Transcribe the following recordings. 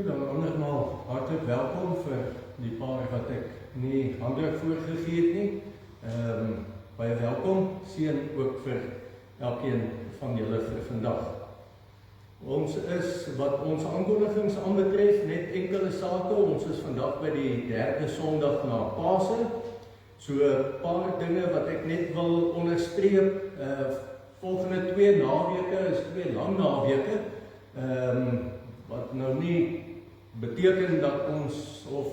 Goed, dan andermaal hartelijk welkom vir die paar wat ek nie handdruk voorgegee het nie. Baie welkom, seën ook vir elkeen van julle vir vandag. Ons is, wat ons aankondigings aanbetref, net enkele sake. Ons is vandag by die derde Sondag na Pasen. So 'n paar dinge wat ek net wil onderstreep. Volgende 2 naweke is 2 lang naweke. Wat nou nie beteken dat ons of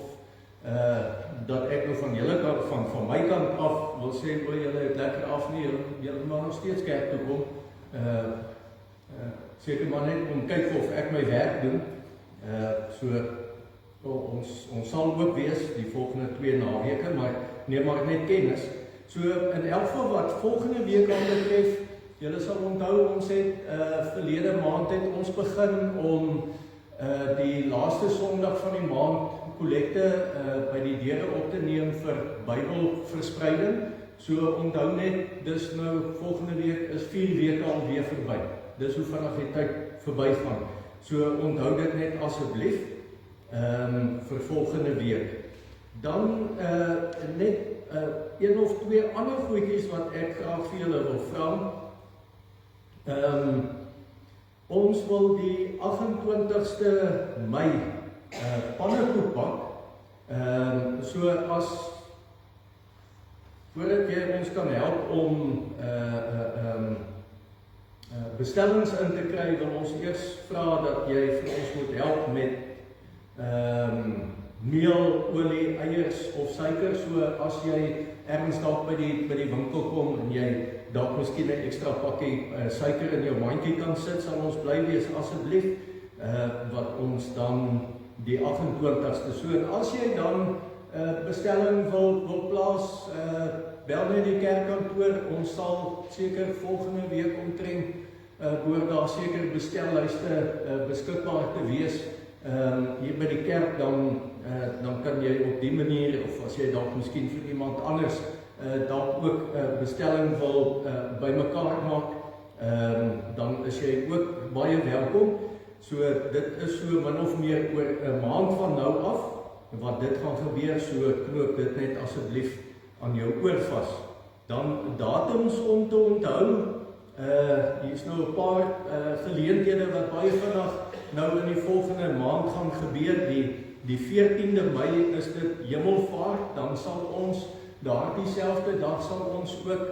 dat ek nou van julle kant, van my kant af wil sê, julle het lekker af nie, julle mag nog steeds kerk toe kom. Seker maar net om kyk of ek my werk doen. Ons sal ook wees die volgende 2 naweke, maar neem maar net kennis. So in elk geval wat volgende week aan betref, julle sal onthou, ons het verlede maand het ons begin om die laaste Sondag van die maand kollekte by die deure op te neem vir Bybelverspreiding. So onthou net, dis nou volgende week is 4 weke alweer verby. Dis hoe vinnig die tyd verby gaan. So onthou dit net asseblief vir volgende week. Dan net 1 of 2 ander goedjies wat ek graag vir julle wil vra. Ons wil die 28ste Mei pannekoek bak. So as voordat jy ons kan help om bestellings in te kry, wil ons eers vra dat jy vir ons moet help met meel, olie, eiers of suiker. So as jy ergens dalk by die winkel kom en jy dalk miskien 'n ekstra pakkie suiker in jou mandjie kan sit, sal ons bly wees asseblief, wat ons dan die 28ste. So en as jy dan bestelling wil plaas, bel net die kerkkantoor. Ons sal seker volgende week omtrent behoort daar seker bestellyste beskikbaar te wees hier by die kerk. Dan kan jy op die manier, of as jy dalk miskien vir iemand anders dalk ook bestelling wil bymekaar maak, dan is jy ook baie welkom. So dit is so min of meer oor 'n maand van nou af wat dit gaan gebeur. So knoop dit net asseblief aan jou oor vas. Dan datums om te onthou. Hier is nou 'n paar geleenthede wat baie vinnig nou in die volgende maand gaan gebeur. Die 14de Mei is dit Hemelvaart. Dan sal ons daardie selfde dag sal ons ook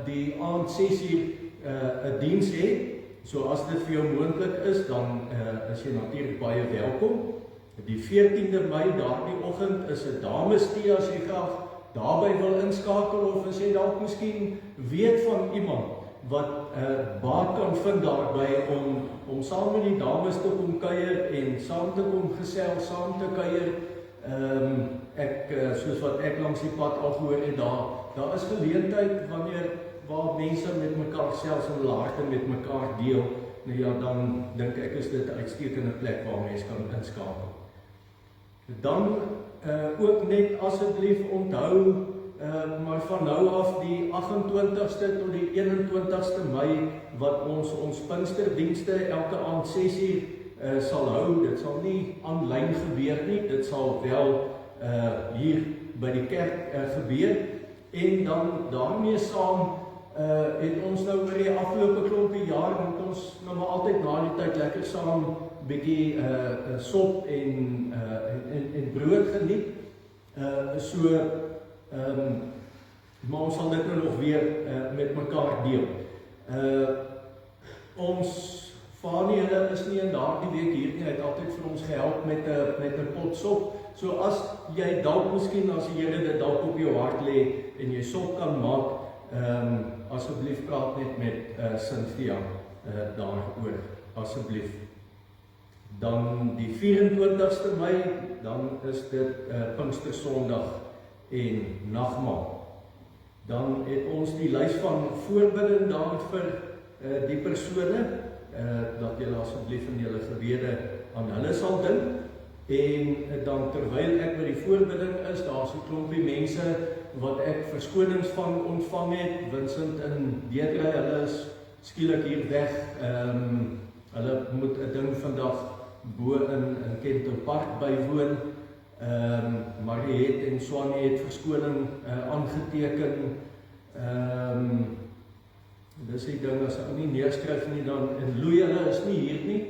die aand 6uur 'n diens hê. So as dit vir jou moontlik is, dan is jy natuurlik baie welkom. Die 14de Mei, daardie oggend, is 'n damestee as jy graag daarby wil inskakel, of as jy dalk miskien weet van iemand wat baat kan vind daarby om saam met die dames te kom kuier en saam te kom gesels, saam te kuier. Soos wat ek langs die pad al gehoor het, daar is geleentheid waar mense met mekaar selfs in hulle harte met mekaar deel. Nou ja, dan dink ek is dit 'n uitstekende plek waar mense kan inskakel. Dan ook net asseblief onthou, maar van nou af die 28ste tot die 21ste Mei wat ons Pinksterdienste elke aand 6uur sal hou. Dit sal nie aanlyn gebeur nie, dit sal wel hier by die kerk gebeur. En dan daarmee saam het ons nou oor die afgelope klompie jaar, moet ons nou maar altyd na die tyd lekker saam bietjie sop en brood geniet. Maar ons sal dit nou nog weer met mekaar deel. Ons Fanie, hulle is nie in daardie week hier nie. Hy het altyd vir ons gehelp met 'n pot sop. So as jy dalk miskien, as die Here dit dalk op jou hart lê en jy sop kan maak, asseblief praat net met Cynthia daaroor, asseblief. Dan die 24ste Mei, dan is dit Pinkstersondag en nagmaal. Dan het ons die lys van voorbidding daar vir die persone, dat julle asseblief in julle gebede aan hulle sal dink. En dan terwyl ek by die voorbidding is, daar's 'n klompie mense wat ek verskonings van ontvang het. Vincent en Deidre, hulle is skielik hier weg. Hulle moet 'n ding vandag bo in Kempton Park bywoon. Mariet en Swanie het verskoning aangeteken. Dis die ding, as ek nie neerskryf nie, dan in Louis, hulle is nie hier nie.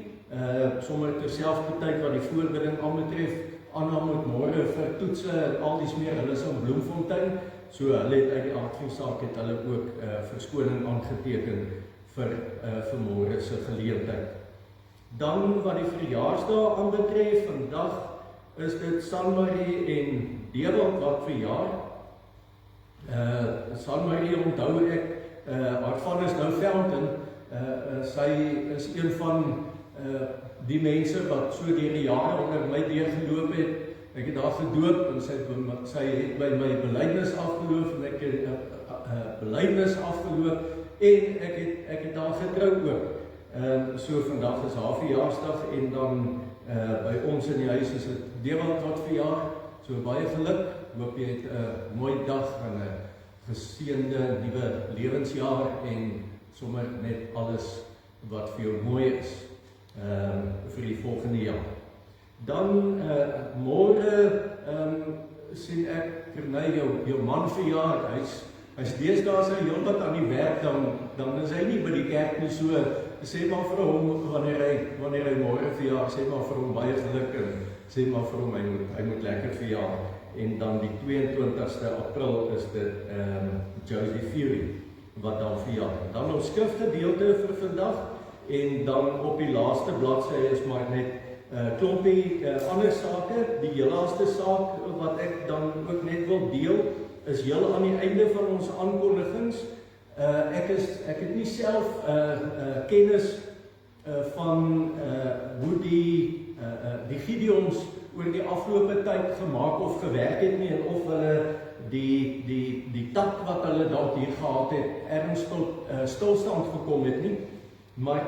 Sommer terselfdertyd wat die voorbereiding aanbetref, Anna moet môre vir toetse, al dies meer, hulle is in Bloemfontein, so hulle het uit die aard van saak het hulle ook verskoning aangeteken vir môre se geleentheid. Dan wat die verjaarsdae aanbetref, vandag is dit Sanmarie en Dewald wat verjaar. Sanmarie onthou ek, haar van is nou Fountain, sy is een van die mense wat so deur die jare onder my deurgeloop het. Ek het haar gedoop en sy het by my belydenis afgeloop en ek het belydenis afgeloop en ek het haar getrou ook. So vandag is haar verjaarsdag en dan by ons in die huis is dit Dewald wat verjaar. So baie geluk, hoop jy het 'n mooi dag en 'n geseënde nuwe lewensjaar en sommer net alles wat vir jou mooi is vir die volgende jaar. Dan môre sien ek Corneille jou man verjaar. Hy's deesdae sy heelwat aan die werk, dan is hy nie by die kerk nie, so sê maar vir hom wanneer hy môre verjaar, sê maar vir hom baie geluk en sê maar vir hom hy moet lekker verjaar. En dan die 22ste April is dit Josie Fury wat dan verjaar. Dan ons skrifgedeelte vir vandag en dan op die laaste bladsy is maar net klompie ander sake. Die heel laaste saak wat ek dan ook net wil deel is heel aan die einde van ons aankondigings. Ek het nie self kennis van hoe die Gideons oor die afgelope tyd gemaak of gewerk het nie, en of hulle die tak wat hulle dalk hier gehad het, ergens tot stilstand gekom het nie. Maar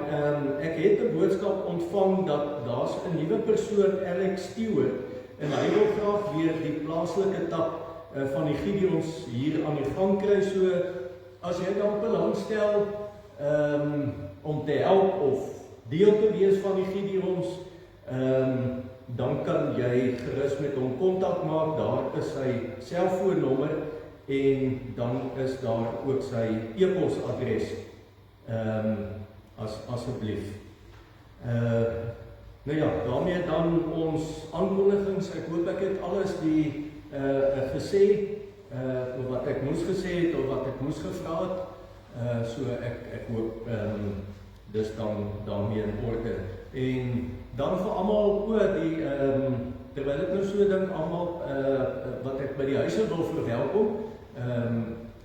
ek het 'n boodskap ontvang dat daar's 'n nuwe persoon, Alex Stewart, en hy wil graag weer die plaaslike tak van die Gideons hier aan die gang kry. So as jy dan belangstel om te help of deel te wees van die Gideons, dan kan jy gerus met hom kontak maak. Daar is sy selfoonnommer en dan is daar ook sy e-posadres. Asseblief. Nou ja, daarmee dan ons aankondigings. Ek hoop ek het alles gesê wat ek moes gesê het of wat ek moes gevra het. So ek hoop dis dan daarmee in orde. En dan vir almal terwyl ek nou so dink, almal wat ek by die huise wil verwelkom.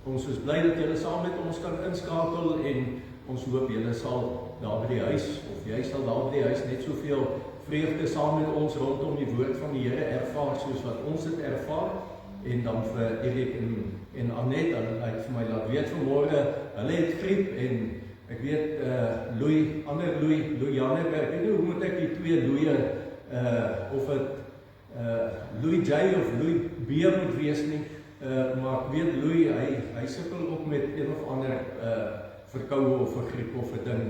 Ons is bly dat julle saam met ons kan inskakel en ons hoop julle sal daar by die huis, of jy sal daar by die huis net soveel vreugde saam met ons rondom die woord van die Here ervaar soos wat ons dit ervaar. En dan vir Erik en Annette, hulle het vir my laat weet vanmôre, hulle het griep en ek weet Louis Janneberg, ek weet nie hoe moet ek die twee Louis of het Louis J of Louis B moet wees nie, maar ek weet Louis, hy sukkel ook met een of ander verkoue of 'n griep of 'n ding.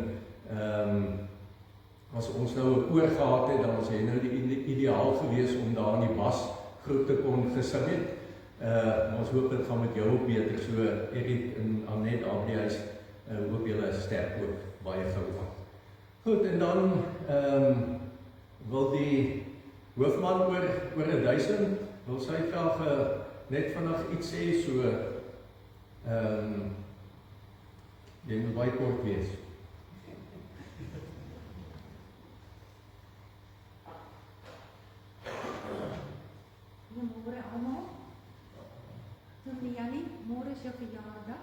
As ons nou 'n koor gehad het, dan was hy nou die ideaal gewees om daar in die basgroep te kon gesing het. Maar ons hoop dit gaan met jou ook beter, so Erik en Annette daar by die huis, hoop julle sterk ook baie gou van. Goed, en dan wil die hoofman oor 1000, wil sy graag net vandag iets sê, so jy moet baie kort wees. Goeiemôre almal. Dominee Jannie, môre is jou verjaardag.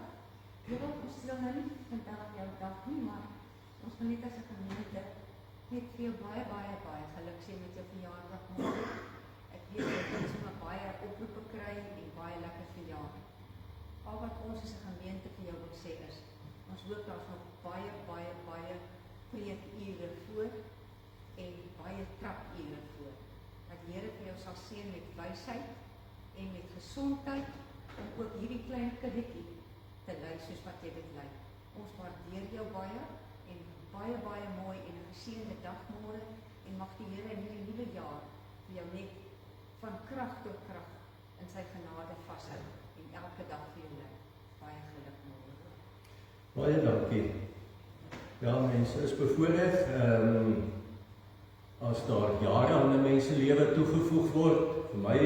Ons sal nou nie vandag jou dag nie, maar ons wil net as 'n gemeente net vir jou baie geluk sê met jou verjaardag môre. Ek weet jy het sommer baie oproepe kry en baie lekker verjaar. Al wat ons as 'n gemeente vir jou wil sê is, ons hoop daar's nog baie preekure voor en baie trapure voor. Dat die Here vir jou sal seën met wysheid en met gesondheid om ook hierdie klein kindertjie te lei soos wat jy dit lei. Ons waardeer jou baie en baie mooi en 'n geseënde dag môre en mag die Here in hierdie nuwe jaar vir jou net van krag tot krag in sy genade vashou en elke dag vir jou lei. Baie geluk môre. Baie dankie. Ja, mense is bevoorreg, as daar jare aan 'n mens se lewe toegevoeg word. Vir my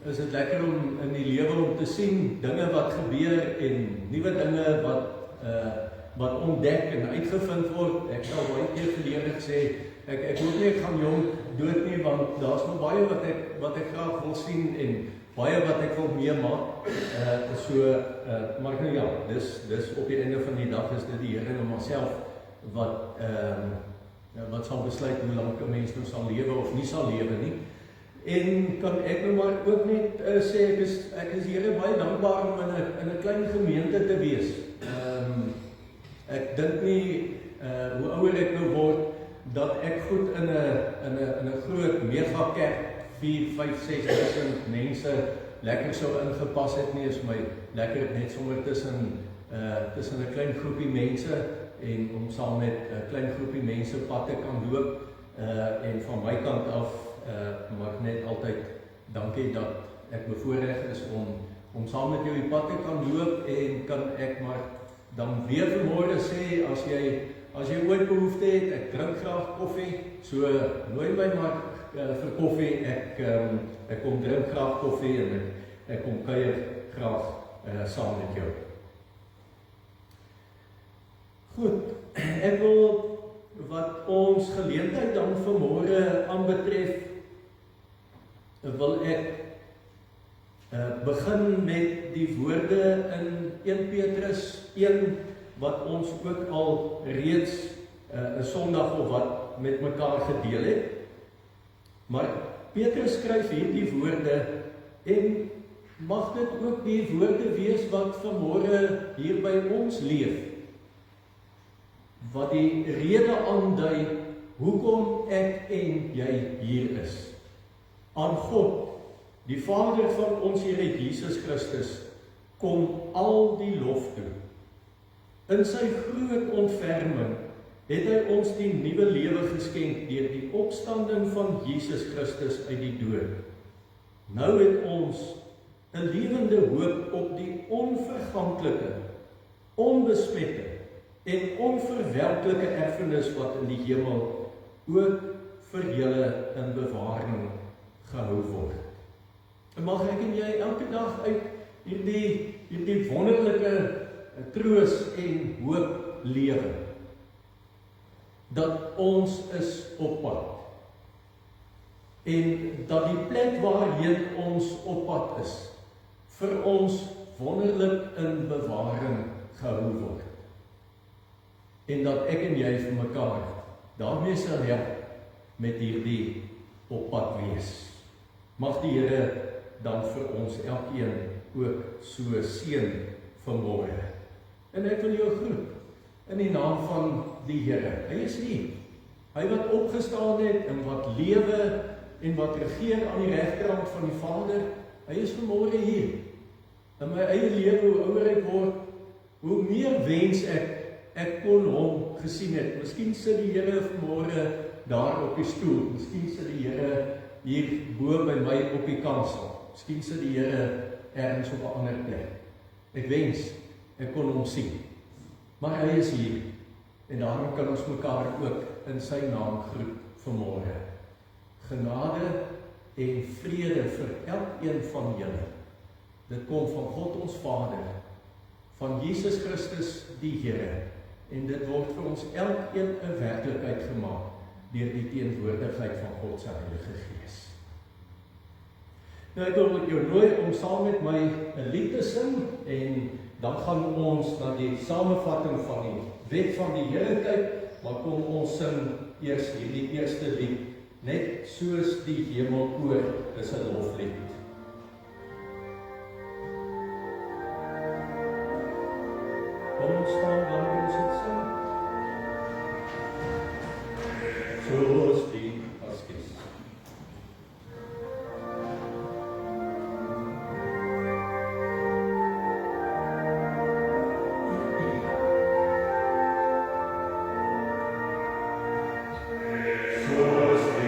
is dit lekker om in die lewe om te sien dinge wat gebeur en nuwe dinge wat ontdek en uitgevind word. Ek sal baie keer verlede gesê, ek hoop nie ek gaan jong dood nie, want daar's nog baie wat ek graag wil sien en baie wat ek wil meemaak. Maar nou ja, dis op die einde van die dag is dit die Here en homself wat sal besluit hoe lank 'n mens nou sal lewe of nie sal lewe nie. En kan ek nou maar ook net sê, ek is Here baie dankbaar om in 'n klein gemeente te wees. Ek dink nie, hoe ouer ek nou word, dat ek goed in 'n groot megakerk 4, 5, 6.000 mense lekker sou ingepas het nie. Is my lekker net sommer tussen 'n klein groepie mense en om saam met 'n klein groepie mense pad te kan loop. En van my kant af maak ek net altyd dankie dat ek bevoorreg is om saam met jou die pad te kan loop, en kan ek maar dan weer vanmôre sê, as jy ooit behoefte het, ek drink graag koffie, so nooi my maar vir koffie, ek kom drink graag koffie en ek kom kuier graag saam met jou. Goed, ek wil wat ons geleentheid dan vanmôre aanbetref, wil ek begin met die woorde in 1 Petrus 1, wat ons ook al reeds 'n Sondag of wat met mekaar gedeel het. Maar Petrus skryf hierdie woorde, en mag dit ook die woorde wees wat vanmôre hier by ons leef, wat die rede aandui hoekom ek en jy hier is. Aan God, die Vader van ons Here Jesus Christus, kom al die lof toe. In sy groot ontferming het hy ons die nuwe lewe geskenk deur die opstanding van Jesus Christus uit die dood. Nou het ons 'n lewende hoop op die onverganklike, onbesmette en onverwelklike erfenis wat in die hemel ook vir julle in bewaring gehou word. En mag ek en jy elke dag uit hierdie wonderlike troos en hoop lewe, dat ons is op pad, en dat die plek waarheen ons op pad is, vir ons wonderlik in bewaring gehou word, en dat ek en jy vir mekaar daarmee sal help met hierdie op pad wees. Mag die Here dan vir ons elkeen ook so seën vanmôre. En ek wil jou groet in die naam van die Here. Hy is hier. Hy wat opgestaan het en wat lewe en wat regeer aan die regterkant van die Vader, hy is vanmôre hier. In my eie lewe, hoe ouer ek word, hoe meer wens ek kon hom gesien het. Miskien sit die Here vanmôre daar op die stoel. Miskien sit die Here hier bo by my op die kansel. Miskien sit die Here ergens op 'n ander plek. Ek wens ek kon hom sien. Maar hy is hier, en daarom kan ons mekaar ook in sy naam groet vanmôre. Genade en vrede vir elkeen van julle. Dit kom van God ons Vader, van Jesus Christus die Here, en dit word vir ons elkeen 'n werklikheid gemaak deur die teenwoordigheid van God se Heilige Gees. Nou ek wil jou nooi om saam met my 'n lied te sing, en dan gaan ons na die samevatting van die wet van die Here kyk, maar kom ons sing eers hierdie eerste lied, net soos die hemelkoor is 'n loflied. Kom ons staan wanneer ons dit sing. Soos die askies. Soos die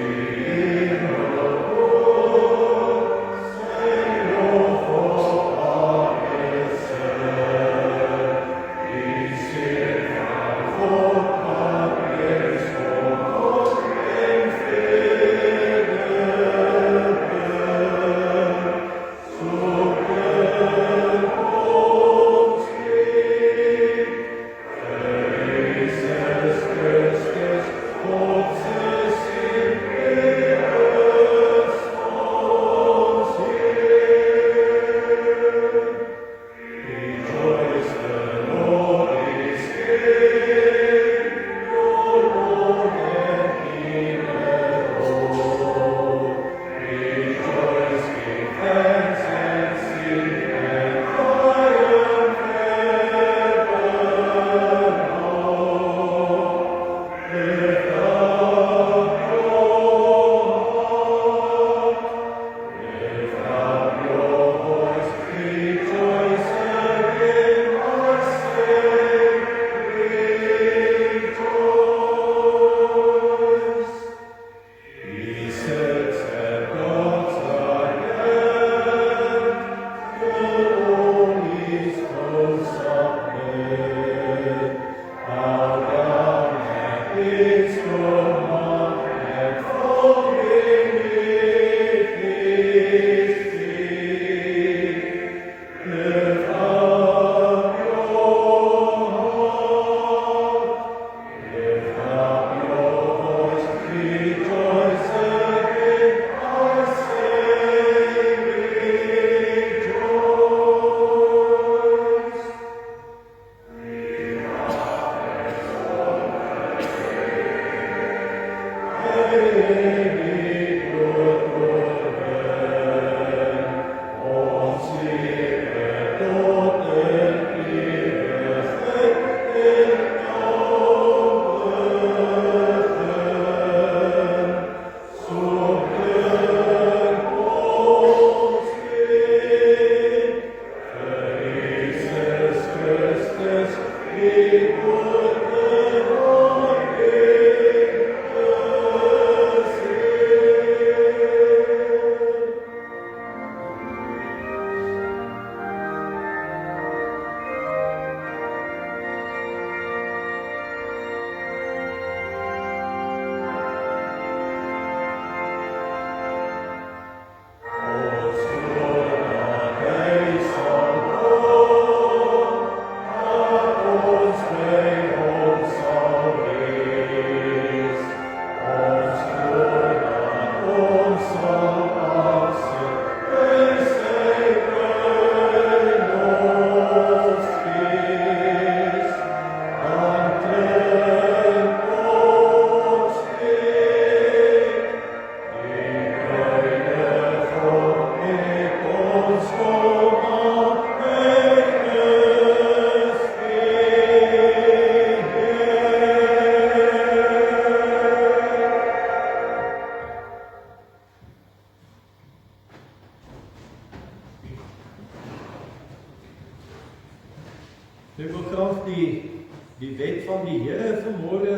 Ek wil graag die wet van die Here vanmôre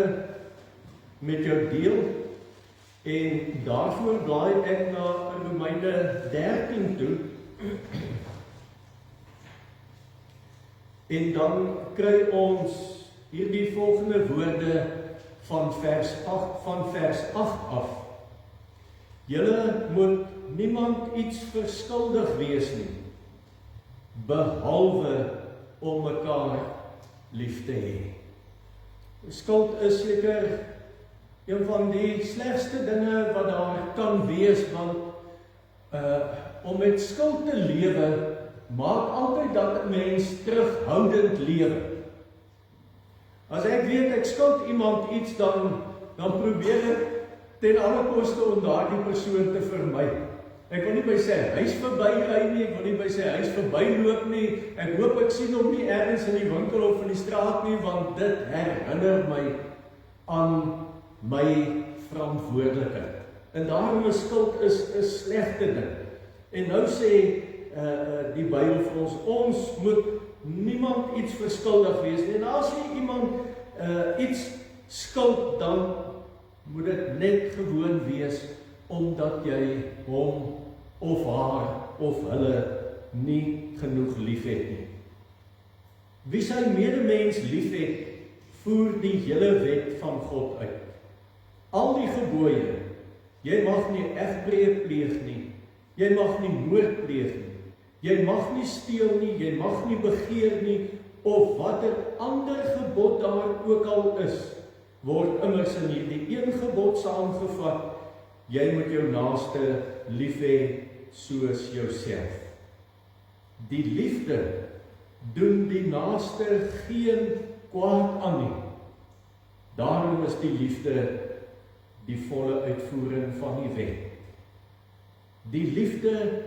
met jou deel en daarvoor blaai ek na Romeine 13 toe. En dan kry ons hierdie volgende woorde van vers 8 af. Julle moet niemand iets verskuldig wees nie, behalwe om mekaar lief te hê. Skuld is seker een van die slegste dinge wat daar kan wees, want om met skuld te lewe maak altyd dat 'n mens terughoudend lewe. As ek weet ek skuld iemand iets, dan probeer ek ten alle koste om daardie persoon te vermy. Ek wil nie by sy huis verbyry nie, ek wil nie by sy huis verbyloop nie, ek hoop ek sien hom nie ergens in die winkel of in die straat nie, want dit herinner my aan my verantwoordelikheid. En daarom is skuld is 'n slegte ding. En nou sê die Bybel vir ons moet niemand iets verskuldig wees nie. En as jy iemand iets skuld, dan moet dit net gewoon wees omdat jy hom of haar of hulle nie genoeg liefhet nie. Wie sy medemens liefhet, voer die hele wet van God uit. Al die gebooie, jy mag nie egbreek pleeg nie, jy mag nie moord pleeg nie, jy mag nie steel nie, jy mag nie begeer nie, of watter ander gebod daar ook al is, word immers in hierdie een gebod saamgevat: jy moet jou naaste lief hê soos jouself. Die liefde doen die naaste geen kwaad aan nie. Daarom is die liefde die volle uitvoering van die wet. Die liefde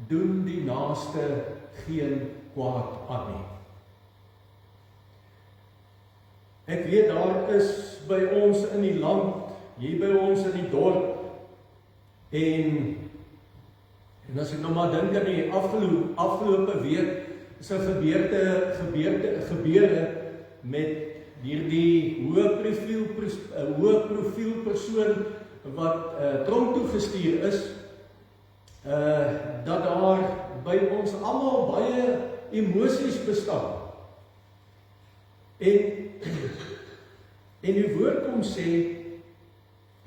doen die naaste geen kwaad aan nie. Ek weet daar is by ons in die land, hier by ons in die dorp, en as ek nou maar dink aan die afgelope week, is 'n gebeure met hierdie hoë profiel persoon wat tronk toe gestuur is, dat daar by ons almal baie emosies bestaan. En die woord kom sê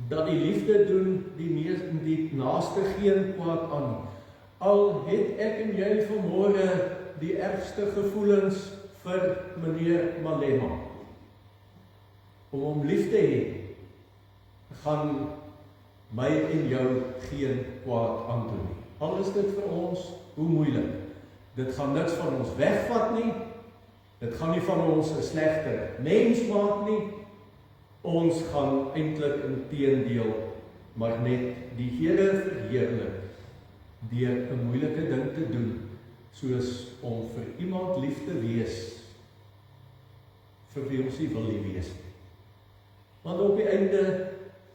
dat die liefde doen die naaste geen kwaad aan. Al het ek en jy vanmôre die ergste gevoelens vir meneer Malema. Om hom lief te hê, gaan my en jou geen kwaad aandoen nie. Al is dit vir ons hoe moeilik. Dit gaan niks van ons wegvat nie. Dit gaan nie van ons 'n slegter mens maak nie. Ons gaan eintlik inteendeel maar net die Here verheerlik deur 'n moeilike ding te doen, soos om vir iemand lief te wees vir wie ons nie wil lief wees nie. Want op die einde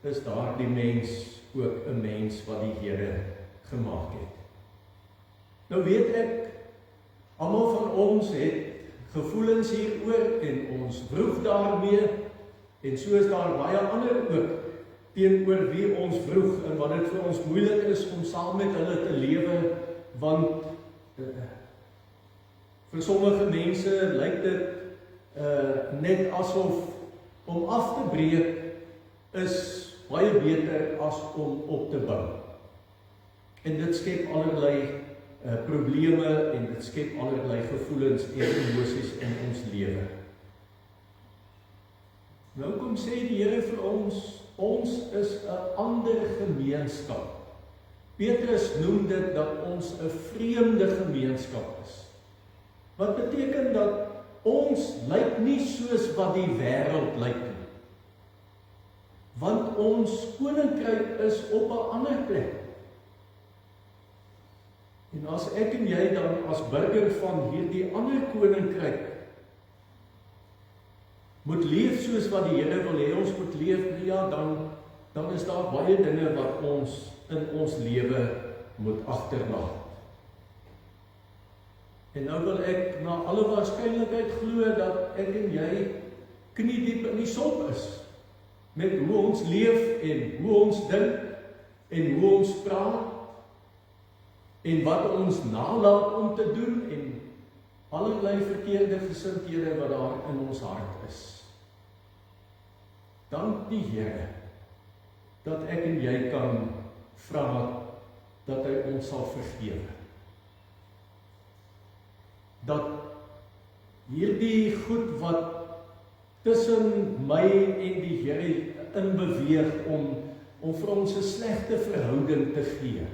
is daar die mens ook 'n mens wat die Here gemaak het. Nou weet ek, almal van ons het gevoelens hieroor en ons vroeg daarmee, en so is daar baie ander ook teenoor wie ons vroeg en wat dit vir ons moeilik is om saam met hulle te lewe, want vir sommige mense lyk dit net asof om af te breek is baie beter as om op te bou. En dit skep allerlei probleme en dit skep allerlei gevoelens en emosies in ons lewe. Nou kom sê die Here vir ons is 'n ander gemeenskap. Petrus noem dit dat ons 'n vreemde gemeenskap is. Wat beteken dat ons lyk nie soos wat die wêreld lyk nie. Want ons koninkryk is op 'n ander plek. En as ek en jy dan as burger van hierdie ander koninkryk moet leef soos wat die Here wil hê ons moet leef, ja, dan is daar baie dinge wat ons in ons lewe moet agterlaat. En nou wil ek na alle waarskynlikheid glo dat ek en jy kniediep in die sop is met hoe ons leef en hoe ons dink en hoe ons praat en wat ons nalat om te doen en allerlei verkeerde gesindhede wat daar in ons hart is. Dank die Here dat ek en jy kan vra dat hy ons sal vergewe. Dat hierdie goed wat tussen my en die Here inbeweeg om vir ons 'n slegte verhouding te gee.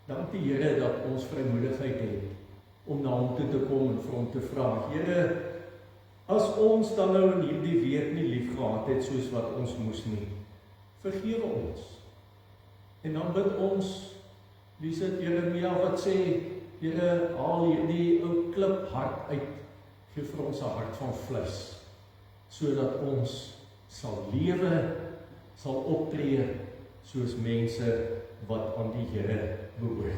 Dank die Here dat ons vrymoedigheid het om na hom toe te kom en vir hom te vra, Here, as ons dan nou in hierdie week nie lief gehad het soos wat ons moes nie, vergewe ons. En dan bid ons, wie sit Jeremia wat sê, Here, haal hierdie ou kliphart uit, gee vir ons 'n hart van vleis, sodat ons sal lewe, sal optree soos mense wat aan die Here behoort.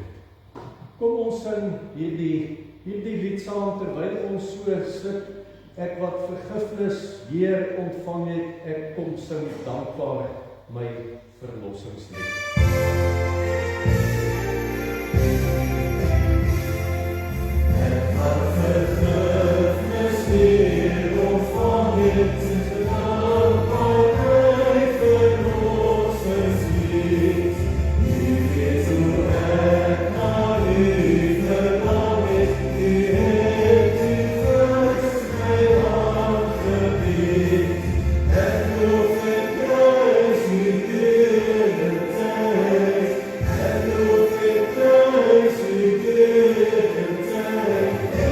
Kom ons sing hierdie lied saam terwyl ons so sit. Ek wat vergifnis Heer ontvang het, ek kom sing dankbaar my verlossingslied. Ek wat vergifnis Heer ontvang het, dankbaar my verlossingslied. U weet hoe ek na U verlang het, U het U vers my aangebied. Ek loof en prys U heerlikheid. Ek loof en prys U heerlikheid.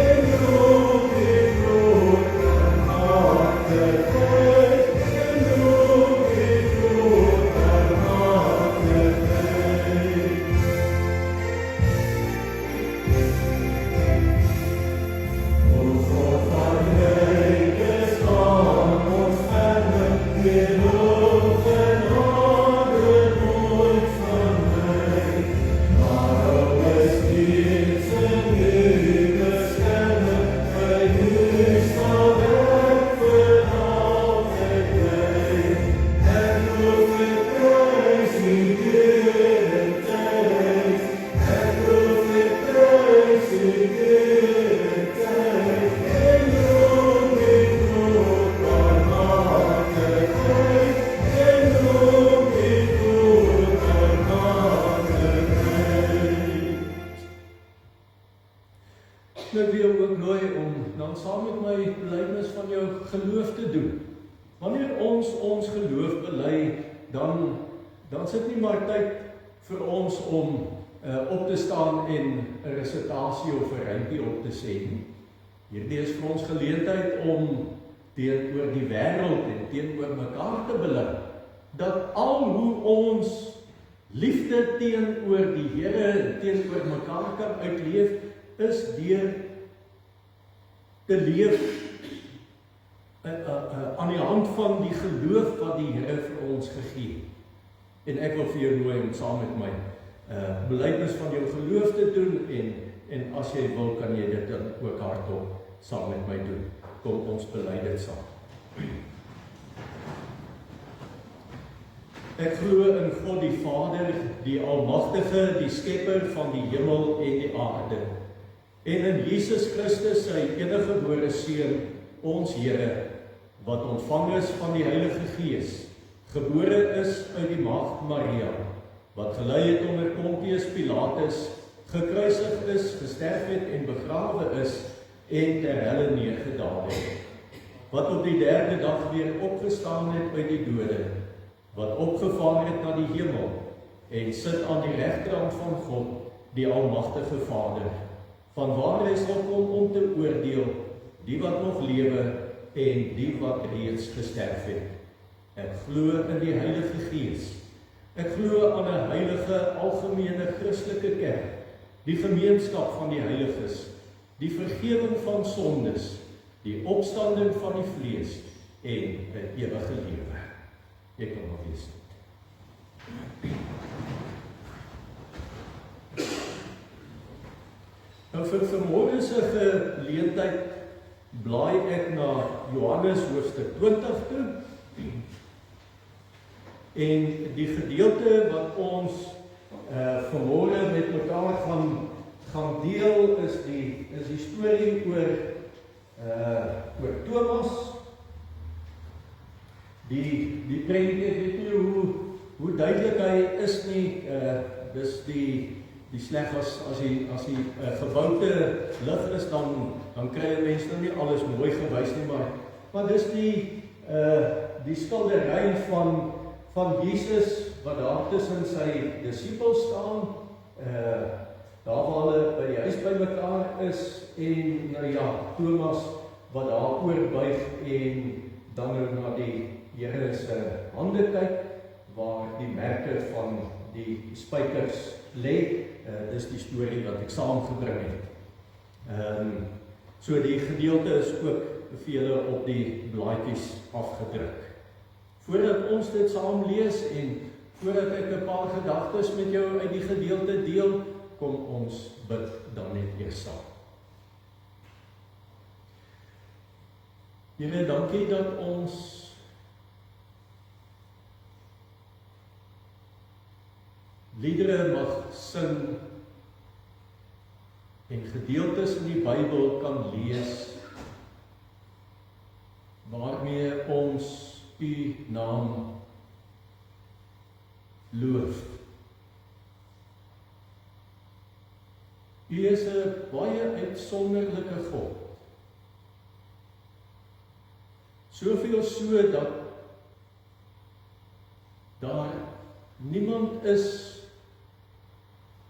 En roep U groot barmhartigheid. En roep U groot barmhartigheid. O God van rijk is aan ons verder, weer hulp en genade nooit van my. Maar hou my steeds in U beskerming, by U sal ek vir altyd bly. Ek loof en prys U heerlikheid. Ek loof en prys U heerlikheid. En roep U groot barmhartigheid. En roep U groot barmhartigheid. Nou wil ek ook nooi om dan saam met my belydenis van jou geloof te doen. Wanneer ons geloof bely, dan sit nie maar tyd vir ons om op te staan en 'n resitasie of 'n rympie op te sê nie. Hierdie is vir ons geleentheid om teenoor die wêreld en teenoor mekaar te bely dat al hoe ons liefde teenoor die Here en teenoor mekaar kan uitleef, is deur te leef aan die hand van die geloof wat die Here vir ons gegee het. En ek wil vir jou nooi om saam met my belydenis van jou geloof te doen en as jy wil, kan jy dit dan ook hardop saam met my doen. Kom ons bely dit saam. Ek glo in God die Vader, die Almagtige, die Skepper van die hemel en die aarde. En in Jesus Christus, sy eniggebore Seun, ons Here, wat ontvang is van die Heilige Gees, gebore is uit die Maagd Maria, wat gelei het onder Pontius Pilatus, gekruisig is, gesterf het en begrawe is, en ter helle neergedaal het, wat op die 3de dag weer opgestaan het uit die dode, wat opgevaar het na die hemel, en sit aan die regterhand van God, die Almagtige Vader, vanwaar hy sal kom om te oordeel, die wat nog lewe, en die wat reeds gesterf het. Ek glo in die Heilige Gees. Ek glo aan 'n heilige, algemene Christelike kerk, die gemeenskap van die heiliges, die vergewing van sondes, die opstanding van die vlees en 'n ewige lewe. Ek kan maar lees. Nou vir vanmôre se geleentheid blaai ek na Johannes hoofstuk 20 toe. En die gedeelte wat ons vanmôre met mekaar gaan deel is die storie oor Thomas. Die prentjie, ek weet nie hoe duidelik hy is nie, dis die sleg as die geboute lig is, dan kry jy mense nou nie alles mooi gewys nie, maar dis die skildery van Jesus, wat daar tussen sy disippels staan, daar waar hulle by die huis by mekaar is, en nou ja, Thomas, wat daar oorbuig, en dan nou na die Here se hande kyk, waar die merke van die spykers lê, dis die storie wat ek saamgebring het. So die gedeelte is ook vir julle op die blaadjies afgedruk. Voordat ons dit saam lees en voordat ek 'n paar gedagtes met jou uit die gedeelte deel, kom ons bid dan net eers saam. Here, dankie dat ons liedere mag sing en gedeeltes in die Bybel kan lees, waarmee ons U naam loof. U is 'n baie uitsonderlike God. Soveel so dat daar niemand is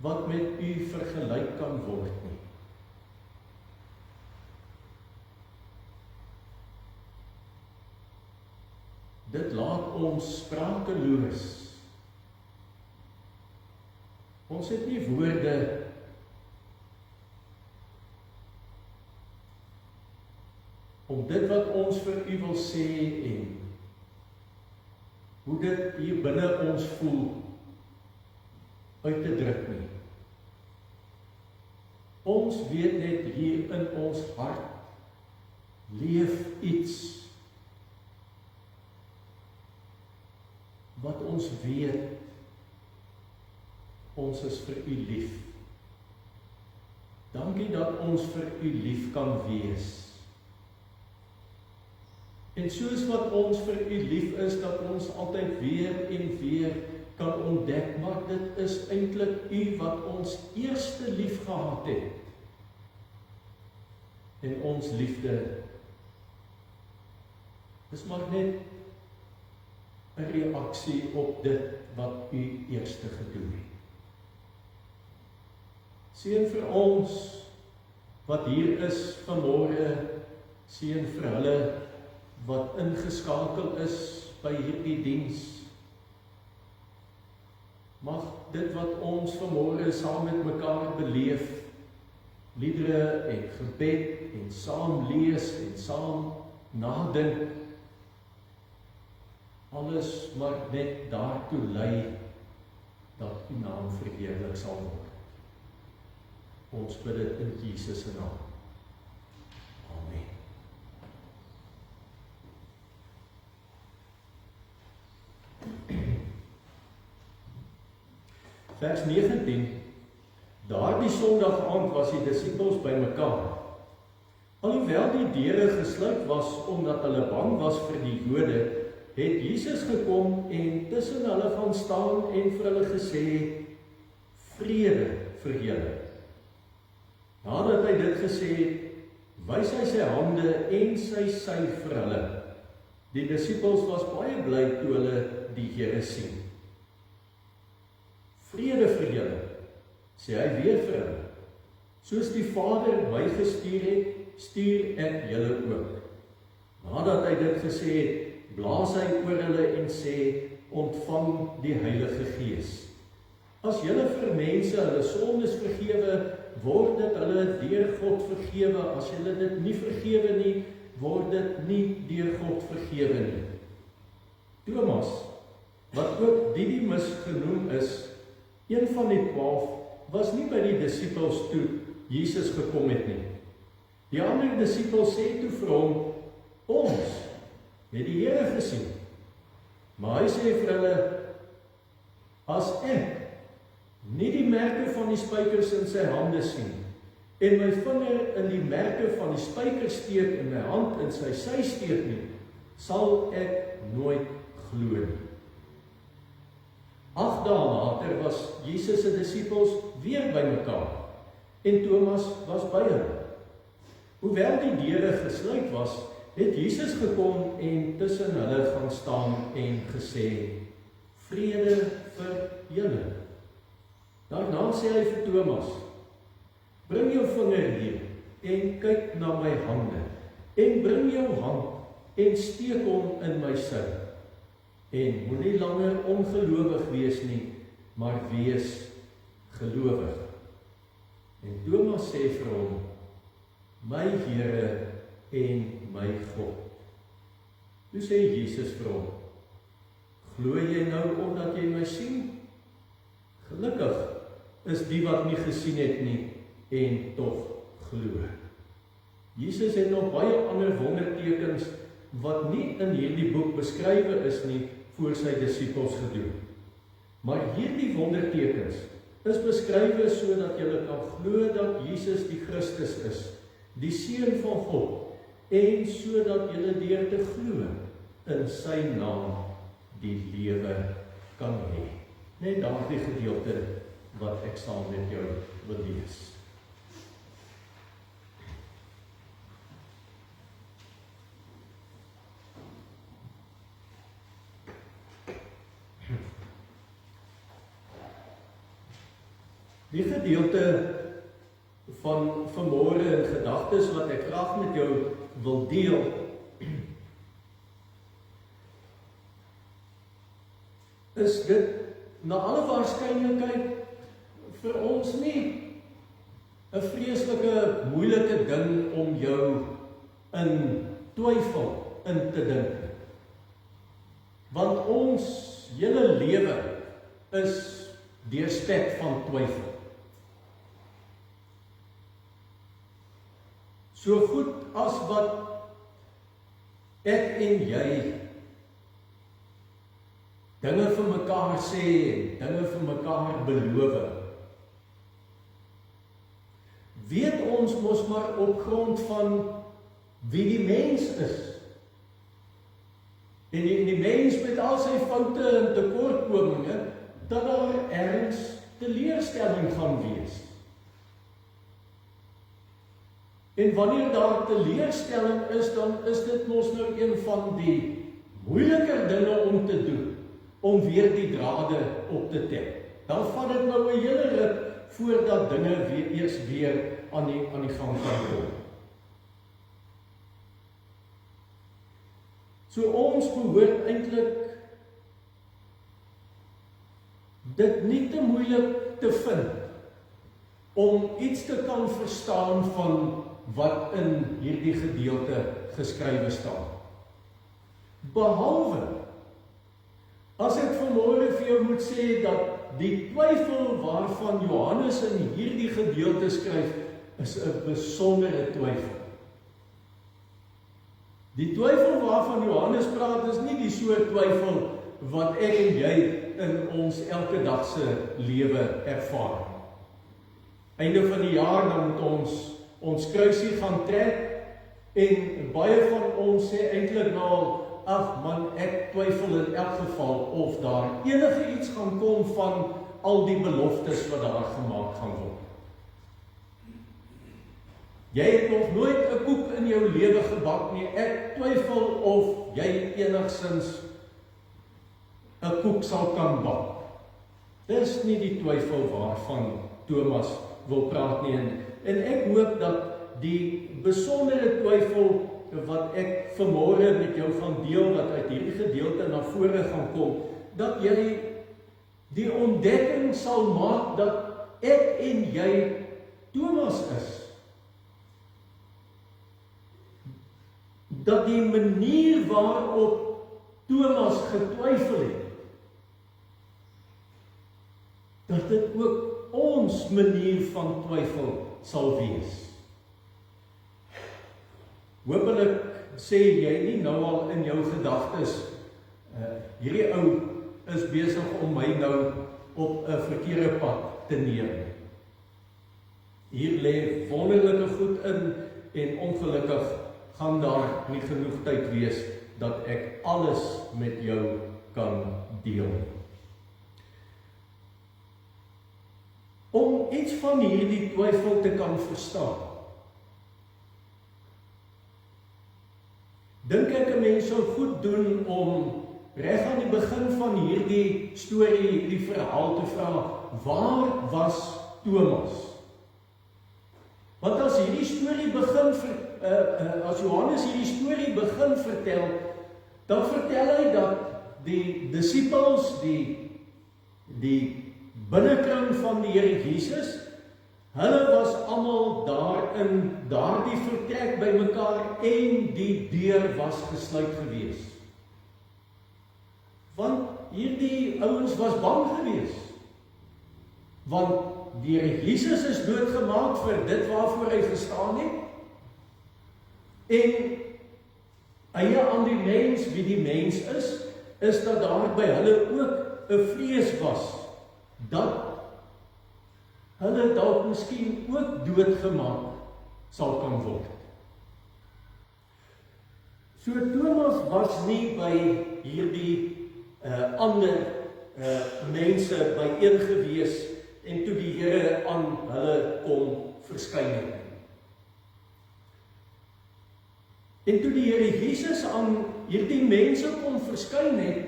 wat met U vergelyk kan word nie. Dit laat ons sprakeloos. Ons het nie woorde om dit wat ons vir U wil sê en hoe dit hier binne ons voel uit te druk nie. Ons weet net hier in ons hart leef iets wat ons weet, ons is vir U lief. Dankie dat ons vir U lief kan wees. En soos wat ons vir U lief is, dat ons altyd weer en weer kan ontdek, maar dit is eintlik U wat ons eerste lief gehad het. En ons liefde is maar net 'n reaksie op dit wat U eerste gedoen het. Seën vir ons wat hier is vanmôre, seën vir hulle wat ingeskakel is by hierdie diens, mag dit wat ons vanmôre saam met mekaar beleef, liedere en gebed en saam lees en saam nadink, alles maar net daartoe lei dat U naam verheerlik sal word. Ons bid dit in Jesus se naam. Amen. Vers 19. Daardie Sondag aand was die disippels bymekaar. Alhoewel die deure gesluit was omdat hulle bang was vir die Jode, het Jesus gekom en tussen hulle gaan staan en vir hulle gesê, vrede vir julle. Nadat hy dit gesê het, wys hy sy hande en sy sy vir hulle. Die disippels was baie bly toe hulle die Here sien. Vrede vir julle, sê hy weer vir hulle. Soos die Vader my gestuur het, stuur ek julle ook. Nadat hy dit gesê het, blaas hy oor hulle en sê, ontvang die Heilige Gees. As julle vir mense hulle sondes vergewe, word dit hulle deur God vergewe. As julle dit nie vergewe nie, word dit nie deur God vergewe nie. Thomas, wat ook Didimus genoem is, een van die 12, was nie by die disippels toe Jesus gekom het nie. Die ander disippels sê toe vir hom, ons het die Here gesien. Maar hy sê vir hulle, as ek nie die merke van die spykers in sy hande sien, en my vinger in die merke van die spyker steek en my hand in sy sy steek nie, sal ek nooit glo nie. 8 dae later was Jesus se disippels weer bymekaar, en Thomas was by hulle. Hoewel die deure gesluit was, het Jesus gekom en tussen hulle gaan staan en gesê, vrede vir julle. Daarna sê hy vir Thomas, bring jou vinger hier en kyk na my hande, en bring jou hand en steek hom in my sy. En moenie langer ongelowig wees nie, maar wees gelowig. En Thomas sê vir hom, my Here en my God. Toe sê Jesus vir hom, glo jy nou omdat jy my sien? Gelukkig is die wat nie gesien het nie, en tog glo. Jesus het nog baie ander wondertekens wat nie in hierdie boek beskrywe is nie, voor sy disippels gedoen. Maar hierdie wondertekens is beskrywe sodat julle kan glo dat Jesus die Christus is, die Seun van God, en sodat julle deur te glo in sy naam die lewe kan hê. Net daardie gedeelte wat ek saam met jou wil lees. Die gedeelte van vanmôre en gedagtes wat ek graag met jou wil deel, is dit na alle waarskynlikheid vir ons nie 'n vreeslike moeilike ding om jou in twyfel in te dink. Want ons hele lewe is deurspek van twyfel. So goed as wat ek en jy dinge vir mekaar sê en dinge vir mekaar beloof, weet ons mos maar op grond van wie die mens is. En die mens met al sy foute en tekortkominge, dat daar ergens teleurstelling gaan wees. En wanneer daar teleurstelling is, dan is dit mos nou een van die moeiliker dinge om te doen, om weer die drade op te tel. Dan vat dit nou 'n hele ruk voordat dinge eers weer aan die gang kan kom. So ons behoort eintlik dit nie te moeilik te vind om iets te kan verstaan van wat in hierdie gedeelte geskrywe staan. Behalwe, as ek vanmôre vir jou moet sê dat die twyfel waarvan Johannes in hierdie gedeelte skryf, is 'n besondere twyfel. Die twyfel waarvan Johannes praat is nie die soort twyfel wat ek en jy in ons elke dag se lewe ervaar. Einde van die jaar dan moet ons kruisie gaan trek en baie van ons sê eintlik nou ag man, ek twyfel in elk geval of daar enige iets gaan kom van al die beloftes wat daar gemaak gaan word. Jy het nog nooit 'n koek in jou lewe gebak nie. Ek twyfel of jy enigsins 'n koek sal kan bak. Dis nie die twyfel waarvan Thomas wil praat nie. En ek hoop dat die besondere twyfel wat ek vanmôre met jou gaan deel, wat uit hierdie gedeelte na vore gaan kom, dat jy die ontdekking sal maak dat ek en jy Thomas is. Dat die manier waarop Thomas getwyfel het, dat dit ook ons manier van twyfel sal wees. Hoopelik sê jy nie nou al in jou gedagtes, hierdie ou is besig om my nou op 'n verkeerde pad te neem. Hier lê wonderlike goed in en ongelukkig gaan daar nie genoeg tyd wees dat ek alles met jou kan deel. Om iets van hierdie twyfel te kan verstaan, dink ek 'n mens sou goed doen om reg aan die begin van hierdie storie, die verhaal te vra, waar was Thomas? Want as hierdie storie begin, as Johannes hierdie storie begin vertel, dan vertel hy dat die disippels, die binnekring van die Here Jesus, hulle was almal daar in daardie vertrek bymekaar en die deur was gesluit gewees. Want hierdie ouens was bang gewees. Want die Here Jesus is doodgemaak vir dit waarvoor hy gestaan het. En eie aan die mens, wie die mens is dat daar by hulle ook 'n vrees was dat hulle dalk miskien ook doodgemaak sal kan word. So Thomas was nie by hierdie ander mense byeen gewees en toe die Here aan hulle kom verskyn het. En toe die Here Jesus aan hierdie mense kom verskyn het,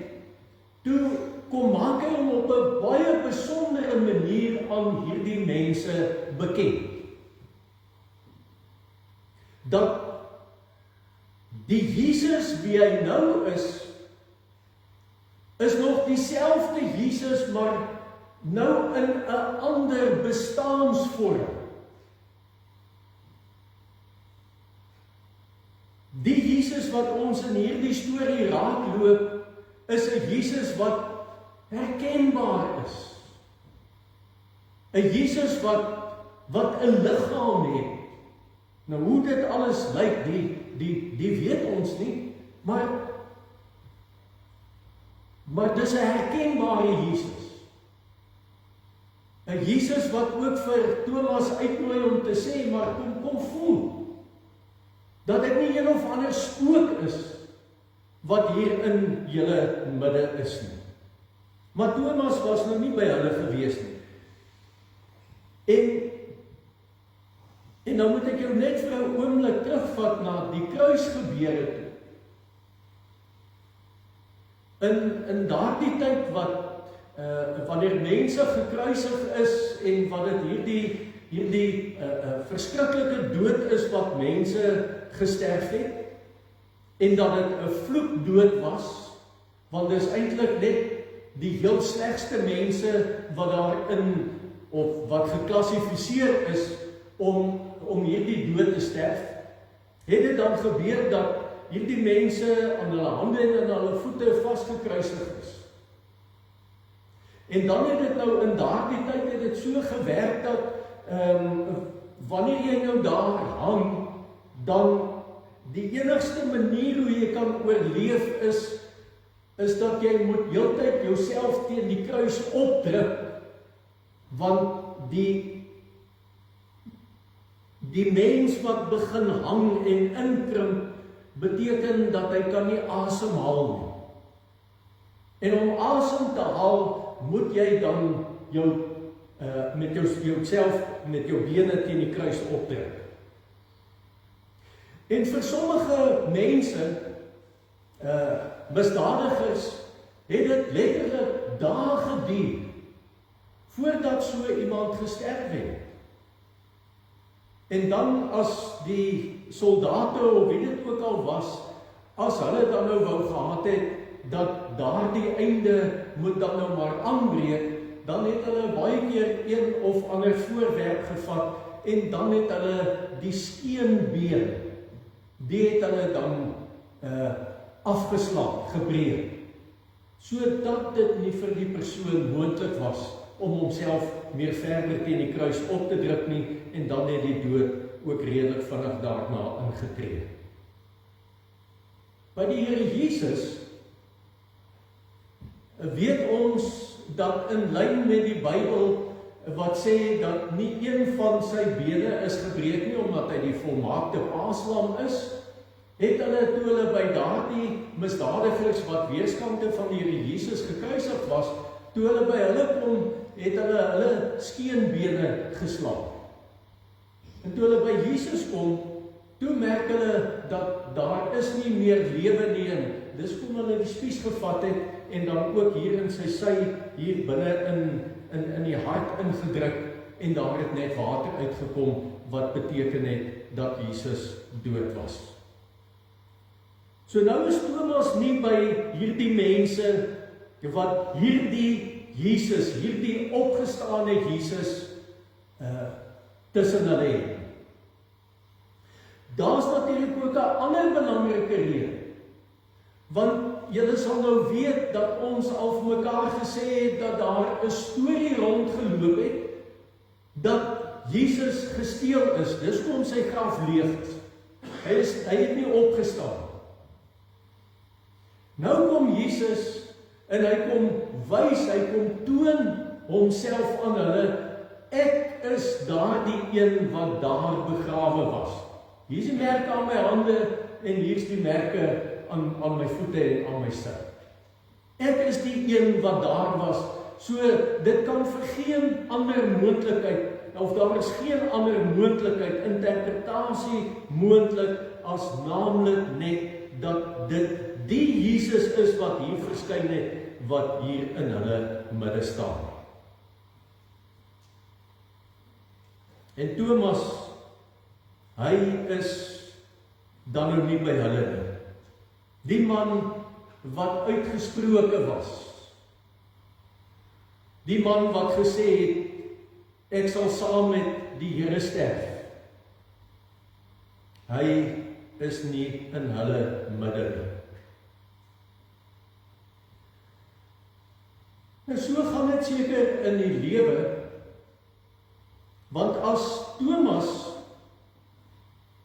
toe kom maak hy hom op 'n baie besondere manier aan hierdie mense bekend. Dat die Jesus wie hy nou is nog dieselfde Jesus, maar nou in 'n ander bestaansvorm. Die Jesus wat ons in hierdie storie raakloop, is 'n Jesus wat herkenbaar is. 'n Jesus wat 'n liggaam het. Nou hoe dit alles lyk, die weet ons nie, maar dis 'n herkenbare Jesus. 'n Jesus wat ook vir Thomas uitnooi om te sê, maar kom voel dat ek nie een of ander spook is wat hier in julle midde is nie. Maar Thomas was nou nie by hulle gewees nie. En nou moet ek jou net vir 'n oomblik terugvat na die kruisgebeure toe. In daardie tyd wanneer mense gekruisig is en wat dit hierdie verskriklike dood is wat mense gesterf het, en dat dit 'n vloekdood was, want dis eintlik net die heel slegste mense wat daarin, of wat geklassifiseer is om hierdie dood te sterf, het dit dan gebeur dat hierdie mense aan hulle hande en aan hulle voete vasgekruisig is. En dan het dit nou in daardie tyd het dit so gewerk dat wanneer jy nou daar hang, dan die enigste manier hoe jy kan oorleef is dat jy moet heeltyd jouself teen die kruis opdruk, want die mens wat begin hang en inkrimp, beteken dat hy kan nie asemhaal nie. En om asem te haal, moet jy dan met jouself, met jou bene teen die kruis opdruk. En vir sommige mense, misdadigers, het dit letterlik dae geduur voordat so iemand gesterf het. En dan as die soldate of wie dit ook al was, as hulle dan nou wou gehad het, dat daardie einde moet dan nou maar aanbreek, dan het hulle baie keer een of ander voorwerp gevat, en dan het hulle die skeenbeen, die het hulle dan afgeslaan, gebreek, sodat dit nie vir die persoon moontlik was om homself meer verder teen die kruis op te druk nie, en dan het die dood ook redelik vinnig daarna ingetree. By die Here Jesus weet ons dat in lyn met die Bybel wat sê dat nie een van sy bene is gebreek nie, omdat hy die volmaakte paaslam is, het hulle toe hulle by daardie misdadigers wat weerskante van die Here Jesus gekruisig was, toe hulle by hulle kom, het hulle skeenbene geslaan. En toe hulle by Jesus kom, toe merk hulle dat daar is nie meer lewe nie, en dis kom hulle die spies gevat het, en dan ook hier in sy sy, hier binne in die hart ingedruk, en daar het net water uitgekom, wat beteken het dat Jesus dood was. So nou is Thomas nie by hierdie mense, wat hierdie Jesus, hierdie opgestane Jesus, tussen hulle het. Daar is natuurlik ook 'n ander belangrike rede, want julle sal nou weet dat ons al vir mekaar gesê het dat daar 'n storie rondgeloop het dat Jesus gesteel is. Dis kom sy graf leeg is. Hy het nie opgestaan. Nou kom Jesus en hy kom wys, hy kom toon homself aan hulle. Ek is daardie een wat daar begrawe was. Hier is die merke aan my hande en hier is die merke aan my voete en aan my sy. Ek is die een wat daar was, so dit kan vir geen ander moontlikheid, of daar is geen ander moontlikheid, interpretasie moontlik, as naamlik net dat dit die Jesus is wat hier verskyn het, wat hier in hulle midde staan. En Thomas, hy is dan nou nie by hulle nie. Die man wat uitgesproke was. Die man wat gesê het, ek sal saam met die Here sterf. Hy is nie in hulle midde nie. En so gaan dit seker in die lewe, want as Thomas,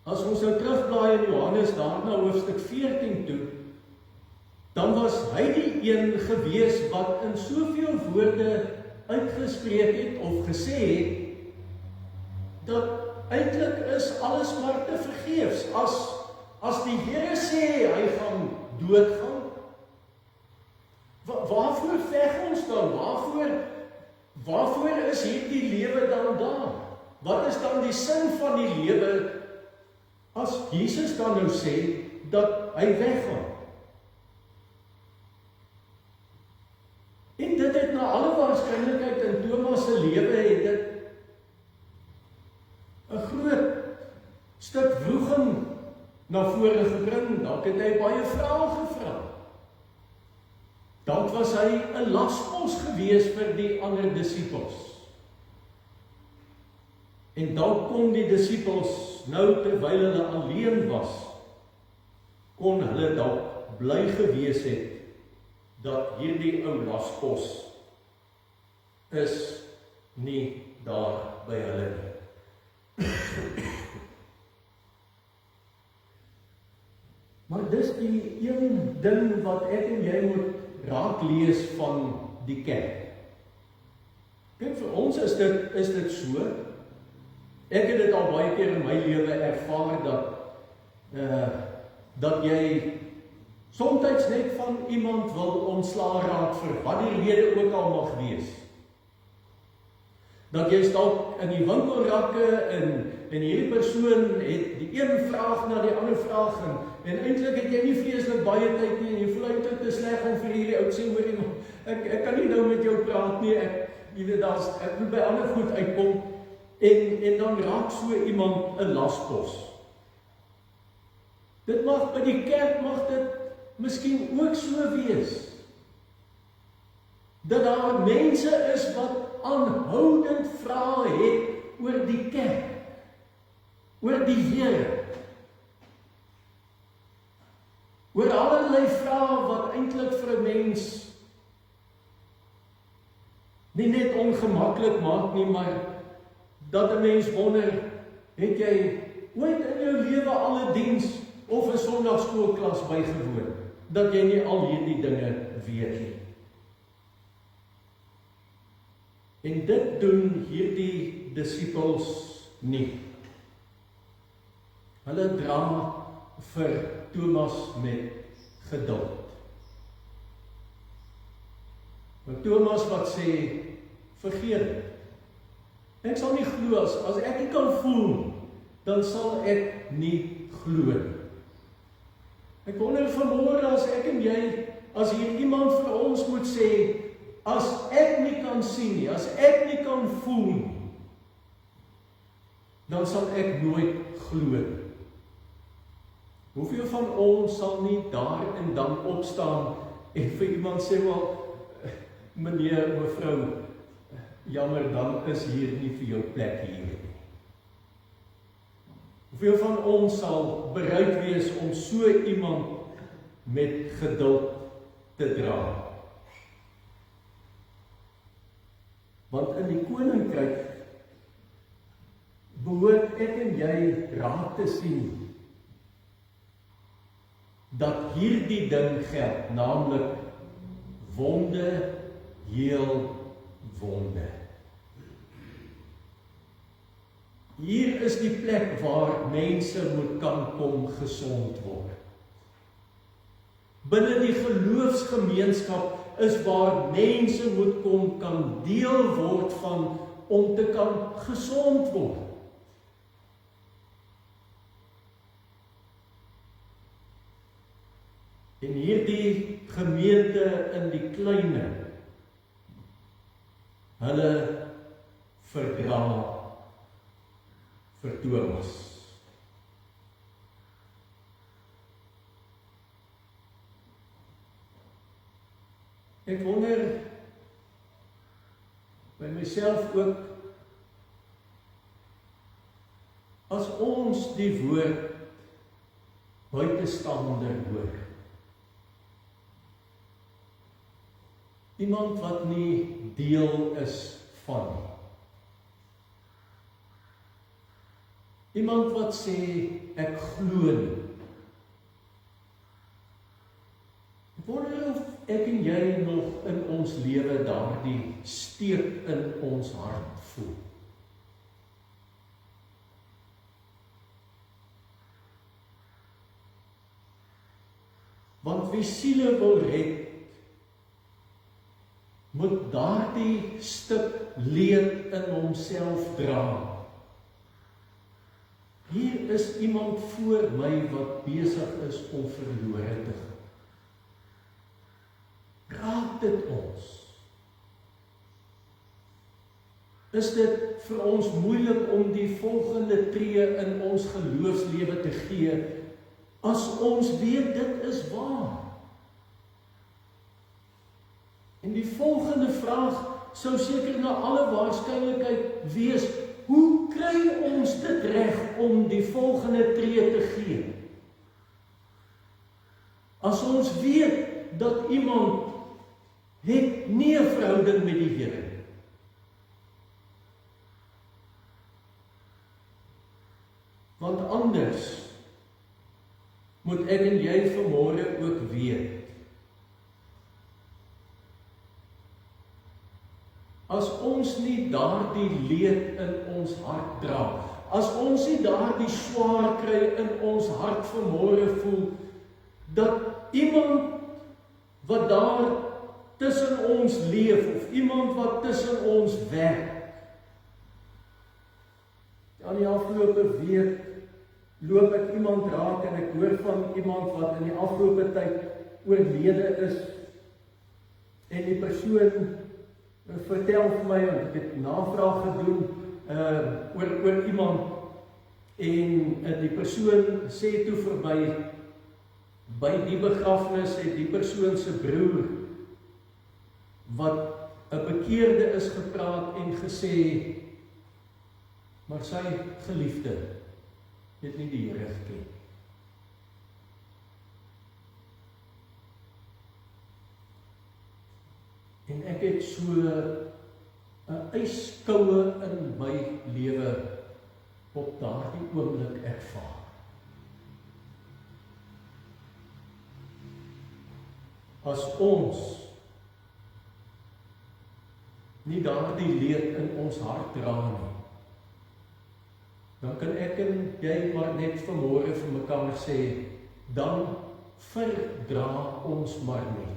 as ons nou terugblaai in Johannes daarna hoofstuk 14 toe, dan was hy die een gewees wat in soveel woorde uitgespreek het of gesê het, dat eintlik is alles maar te vergeefs. As die Here sê hy gaan doodgaan, waarvoor veg ons dan? Waarvoor is hierdie lewe dan daar? Wat is dan die sin van die lewe as Jesus dan nou sê dat hy weggaan? En dit het na alle waarskynlikheid in Thomas se lewe het dit 'n groot stuk wroging na vore gebring. Dalk het hy baie vrae gevra. Dalk was hy 'n laspos gewees vir die ander disippels. En dalk kon die disippels, nou terwyl hulle alleen was, kon hulle dalk bly gewees het, dat hierdie ou laspos is nie daar by hulle nie. Maar dis die een ding wat ek en jy moet raak lees van die kerk. Kyk, vir ons is dit so. Ek het dit al baie keer in my lewe ervaar dat jy soms net van iemand wil ontslaa raak vir wat die rede ook al mag wees. Dat jy dalk in die winkelrakke en hierdie persoon het die een vraag na die ander vraag en eintlik het jy nie vreeslik baie tyd nie en jy voel eintlik te sleg om vir hierdie ou te sê, hoor iemand, ek kan nie nou met jou praat nie, ek moet by ander goed uitkom en dan raak so iemand 'n laspos. Dit mag by die kerk mag dit miskien ook so wees, dat daar mense is wat aanhoudend vrae het oor die kerk, oor die Here, oor allerlei vrae wat eintlik vir 'n mens nie net ongemaklik maak nie, maar dat 'n mens wonder, het jy ooit in jou lewe al 'n diens of 'n sondagskoolklas bygewoon, dat jy nie al hierdie dinge weet nie. En dit doen hierdie disippels nie. Hulle dra vir Thomas met geduld. Maar Thomas wat sê, vergeet dit. Ek sal nie glo as ek nie kan voel, dan sal ek nie glo nie. Ek wonder vanmôre as ek en jy, as hier iemand vir ons moet sê, as ek nie kan sien nie, as ek nie kan voel nie, dan sal ek nooit glo nie. Hoeveel van ons sal nie daar en dan opstaan en vir iemand sê, wel, meneer, mevrou, jammer, dan is hier nie vir jou plek hier nie. Hoeveel van ons sal bereid wees om so iemand met geduld te dra? Want in die koninkryk behoort ek en jy raak te sien dat hierdie ding geld, naamlik wonde heel wonde. Hier is die plek waar mense moet kan kom gesond word. Binne die geloofsgemeenskap is waar mense moet kom kan deel word van om te kan gesond word. En hierdie gemeente in die kleine, hulle verdra vir Thomas. Ek wonder by myself ook, as ons die woord buitestander hoor, iemand wat nie deel is van nie. Iemand wat sê, ek glo nie. Ek wonder of ek en jy nog in ons lewe daardie steek in ons hart voel. Want wie siele wil red, moet daardie stuk leed in homself dra. Hier is iemand voor my wat besig is om verlore te gaan. Raak dit ons? Is dit vir ons moeilik om die volgende tree in ons geloofslewe te gee, as ons weet dit is waar? En die volgende vraag sou seker na alle waarskynlikheid wees, hoe kry ons dit reg om die volgende tree te gee? As ons weet dat iemand het nie 'n verhouding met die Here nie. Want anders moet ek en jy vanmôre ook weet, as ons nie daardie leed in ons hart dra, as ons nie daardie swaar kry in ons hart vanmôre voel, dat iemand wat daar tussen ons leef, of iemand wat tussen ons werk. Aan die afgelope week loop ek iemand raak en ek hoor van iemand wat in die afgelope tyd oorlede is, en die persoon vertel vir my, want ek het navraag gedoen oor iemand, en die persoon sê toe vir my, by die begrafnis het die persoon se broer, wat 'n bekeerde is, gepraat en gesê, maar sy geliefde het nie die Here geken. En ek het so 'n yskoue in my lewe op daardie oomblik ervaar. As ons nie daardie leed in ons hart dra nie, dan kan ek en jy maar net vanmôre vir mekaar sê, dan verdra ons maar net.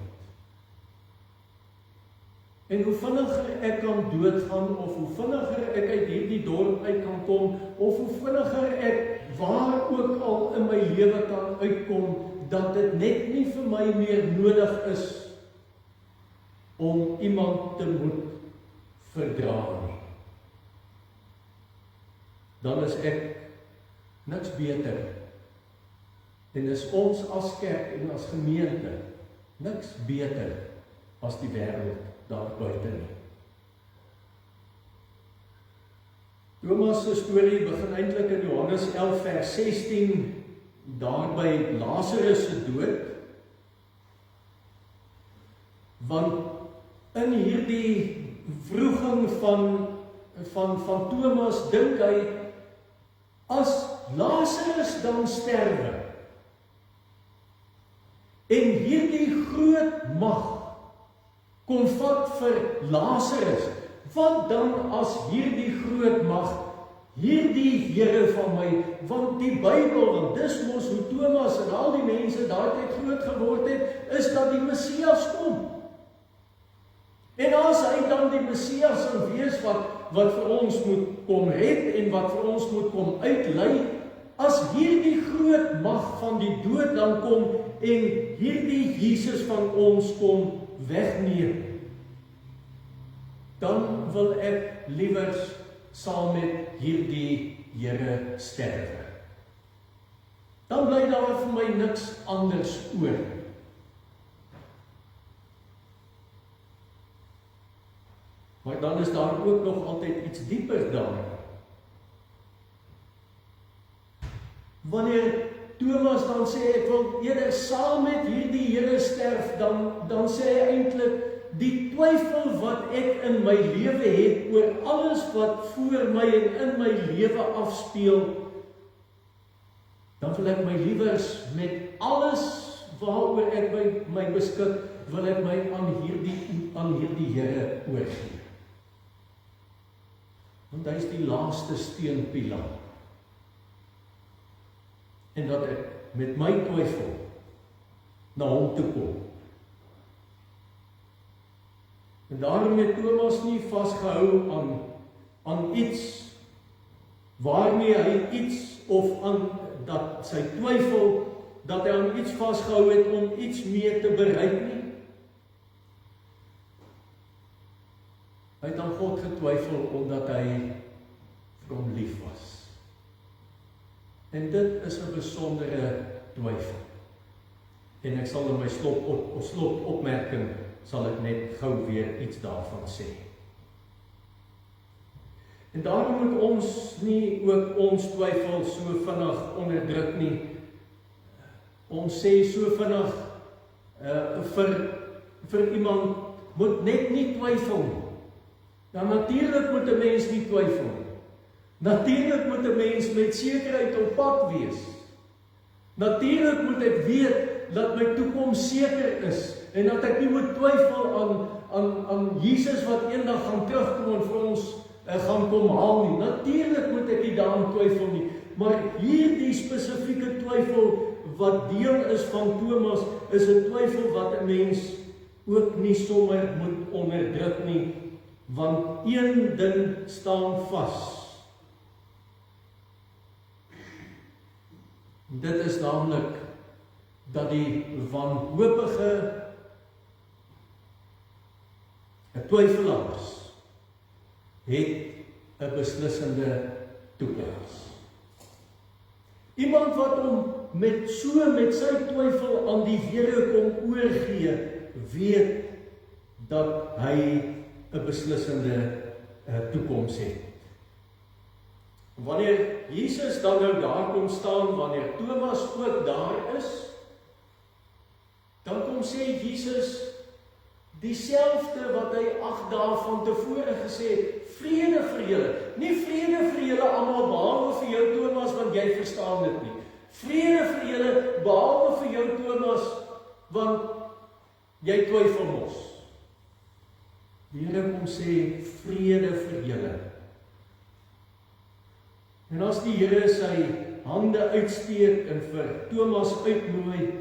En hoe vinniger ek kan doodgaan, of hoe vinniger ek uit hierdie dorp uit kan kom, of hoe vinniger ek waar ook al in my lewe kan uitkom, dat dit net nie vir my meer nodig is om iemand te moet verdra nie. Dan is ek niks beter. En is ons as kerk en as gemeente niks beter as die wêreld daar buite nie. Thomas se storie begin eintlik in Johannes 11 vers 16, daar by Lazarus se dood. Want in hierdie wroging van Thomas dink hy, as Lazarus dan sterwe, en hierdie groot mag kom vat vir Lazarus, wat dan as hierdie groot mag, hierdie Here van my, want die Bybel, want dis mos hoe Thomas en al die mense daai tyd groot geword het, is dat die Messias kom. En as hy dan die Messias sal wees wat vir ons moet kom red en wat vir ons moet kom uitlei, as hierdie groot mag van die dood dan kom en hierdie Jesus van ons kom wegneem, dan wil ek liewers saam met hierdie Here sterwe. Dan bly daar vir my niks anders oor. Maar dan is daar ook nog altyd iets dieper daar. Wanneer Thomas dan sê, ek wil eerder saam met hierdie Here sterf, dan sê hy eintlik, die twyfel wat ek in my lewe het oor alles wat voor my en in my lewe afspeel, dan wil ek my liewers met alles waaroor ek my beskik, wil ek my aan hierdie Here oorgee. Want hy is die laaste steunpilaar. En dat ek met my twyfel na hom toe kom. En daarom het Thomas nie vasgehou aan iets waarmee hy iets of aan dat sy twyfel dat hy aan iets vasgehou het om iets mee te bereik nie. Hy het aan God getwyfel omdat hy vir hom lief was. En dit is 'n besondere twyfel. En ek sal in my slotopmerking sal ek net gou weer iets daarvan sê. En daarom moet ons nie ook ons twyfel so vinnig onderdruk nie. Ons sê so vinnig vir iemand moet net nie twyfel nie. Nou natuurlik moet 'n mens nie twyfel nie. Natuurlik moet 'n mens met sekerheid op pad wees. Natuurlik moet ek weet dat my toekoms seker is en dat ek nie moet twyfel aan Jesus wat eendag gaan terugkom en vir ons gaan kom haal nie. Natuurlik moet ek nie daaraan twyfel nie, maar hierdie spesifieke twyfel wat deel is van Thomas is 'n twyfel wat 'n mens ook nie sommer moet onderdruk nie, want een ding staan vas. Dit is naamlik dat die wanhopige twyfelaars het 'n beslissende toekoms. Iemand wat hom met sy twyfel aan die Here kom oorgee, weet dat hy 'n beslissende toekoms het. Wanneer Jesus dan nou daar kom staan, wanneer Thomas ook daar is, dan kom sê Jesus dieselfde wat hy 8 dae van tevore gesê het, vrede vir julle. Nie vrede vir julle almal behalwe vir jou Thomas, want jy verstaan dit nie. Vrede vir julle behalwe vir jou Thomas, want jy twyfel mos. Die Here kom sê vrede vir julle. En as die Here sy hande uitsteek en vir Thomas uitnooi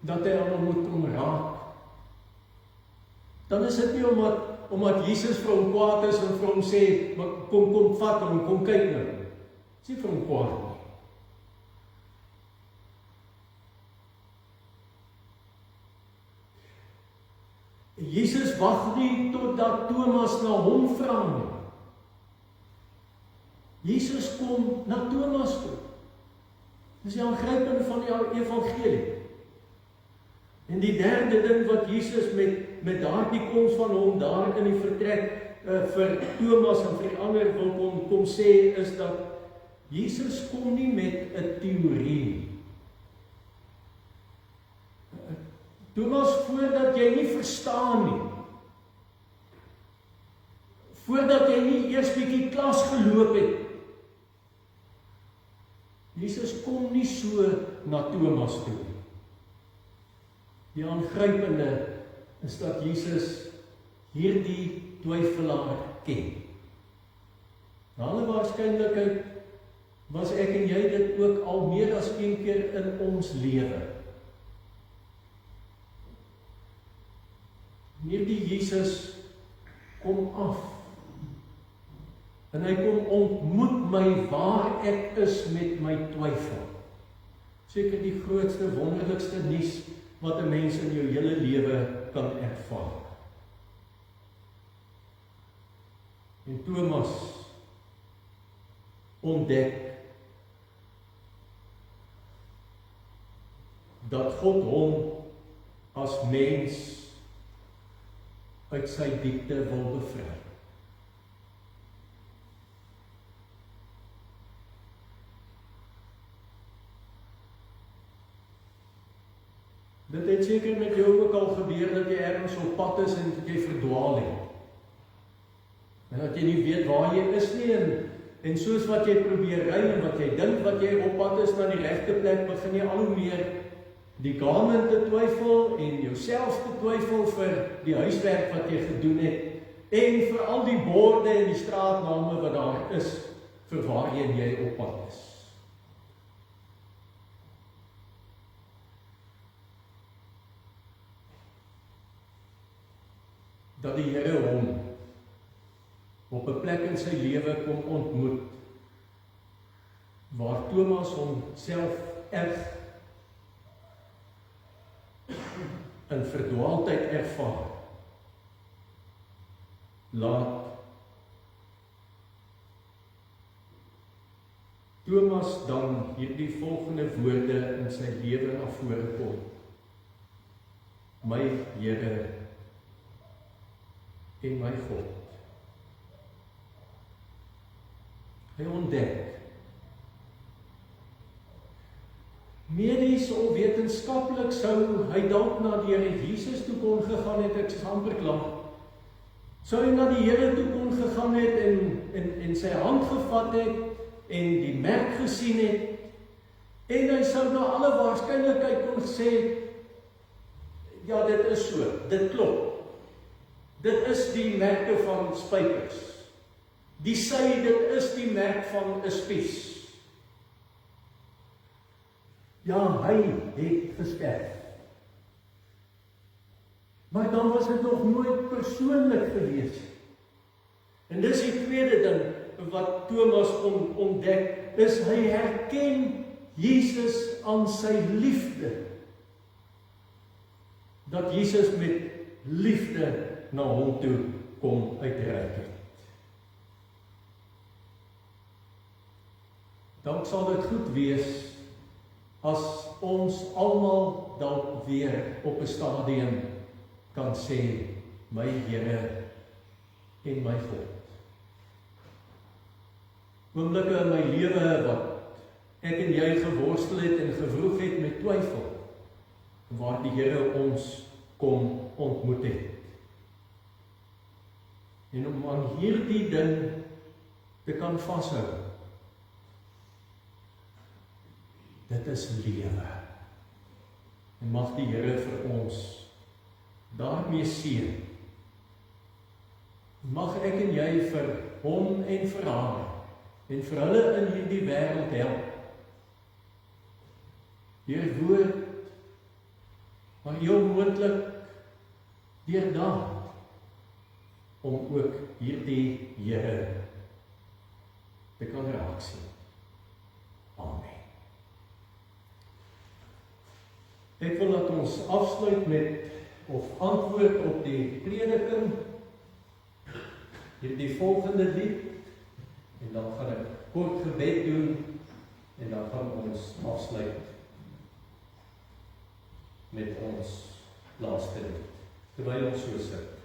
dat hy hom moet kom raak, dan is dit nie omdat Jesus vir hom kwaad is en vir hom sê, kom vat hom, kom kyk nou. Dis nie vir hom kwaad nie. Jesus wag nie totdat Thomas na hom vra nie. Jesus kom na Thomas toe. Dis die aangrypende van die evangelie. En die derde ding wat Jesus met daardie koms van hom daar in die vertrek vir Thomas en vir die ander wil kom sê, is dat Jesus kom nie met 'n teorie. Thomas, voordat jy nie verstaan nie, voordat jy nie eers bietjie klas geloop het, Jesus kom nie so na Thomas toe nie. Die aangrypende is dat Jesus hierdie twyfelaar ken. Na alle waarskynlikheid was ek en jy dit ook al meer as een keer in ons lewe. Hierdie Jesus kom af en hy kom ontmoet my waar ek is met my twyfel. Seker die grootste, wonderlikste nuus wat 'n mens in jou hele lewe kan ervaar. En Thomas ontdek dat God hom as mens uit sy diepte wil bevry. Dit het seker met jou ook al gebeur dat jy ergens op pad is en dat jy verdwaal het. En dat jy nie weet waar jy is nie en soos wat jy probeer ry en wat jy dink wat jy op pad is na die regte plek, begin jy al hoe meer die Garmin te twyfel en jouself te twyfel vir die huiswerk wat jy gedoen het en vir al die borde en die straatname wat daar is vir waarheen jy op pad is. Dat die Here hom op 'n plek in sy lewe kom ontmoet waar Thomas homself erg in verdwaaldheid ervaar. Laat Thomas dan hierdie volgende woorde in sy lewe na vore kom. My Here en my God. Hy ontdek, medies of wetenskaplik sou hy dalk na die Here Jesus toe kon gegaan het, ek is amper klaar. Sou hy na die Here toe kon gegaan het en sy hand gevat het en die merk gesien het, en hy sou na alle waarskynlikheid kon gesê, ja, dit is so, dit klop. Dit is die merke van spykers. Die sy, dit is die merk van 'n spies. Ja, hy het gesterf. Maar dan was dit nog nooit persoonlik gewees. En dis die tweede ding wat Thomas ontdek, is hy herken Jesus aan sy liefde. Dat Jesus met liefde na hom toe kom uitreik het. Dan sal dit goed wees as ons almal dalk weer op 'n stadium kan sê, my Here en my God. Oomblikke in my lewe wat ek en jy geworstel het en gewroeg het met twyfel, waar die Here ons kom ontmoet het. En om aan hierdie ding te kan vashou, dit is lewe. En mag die Here vir ons daarmee seën. Mag ek en jy vir hom en vir haar en vir hulle in hierdie wêreld help. Deur woord, maar heel moontlik deur daad, om ook hierdie Here te kan raak sien. Amen. Ek wil dat ons afsluit met of antwoord op die prediking, hierdie volgende lied, en dan gaan ek kort gebed doen, en dan gaan ons afsluit met ons laaste lied, terwyl ons so sit.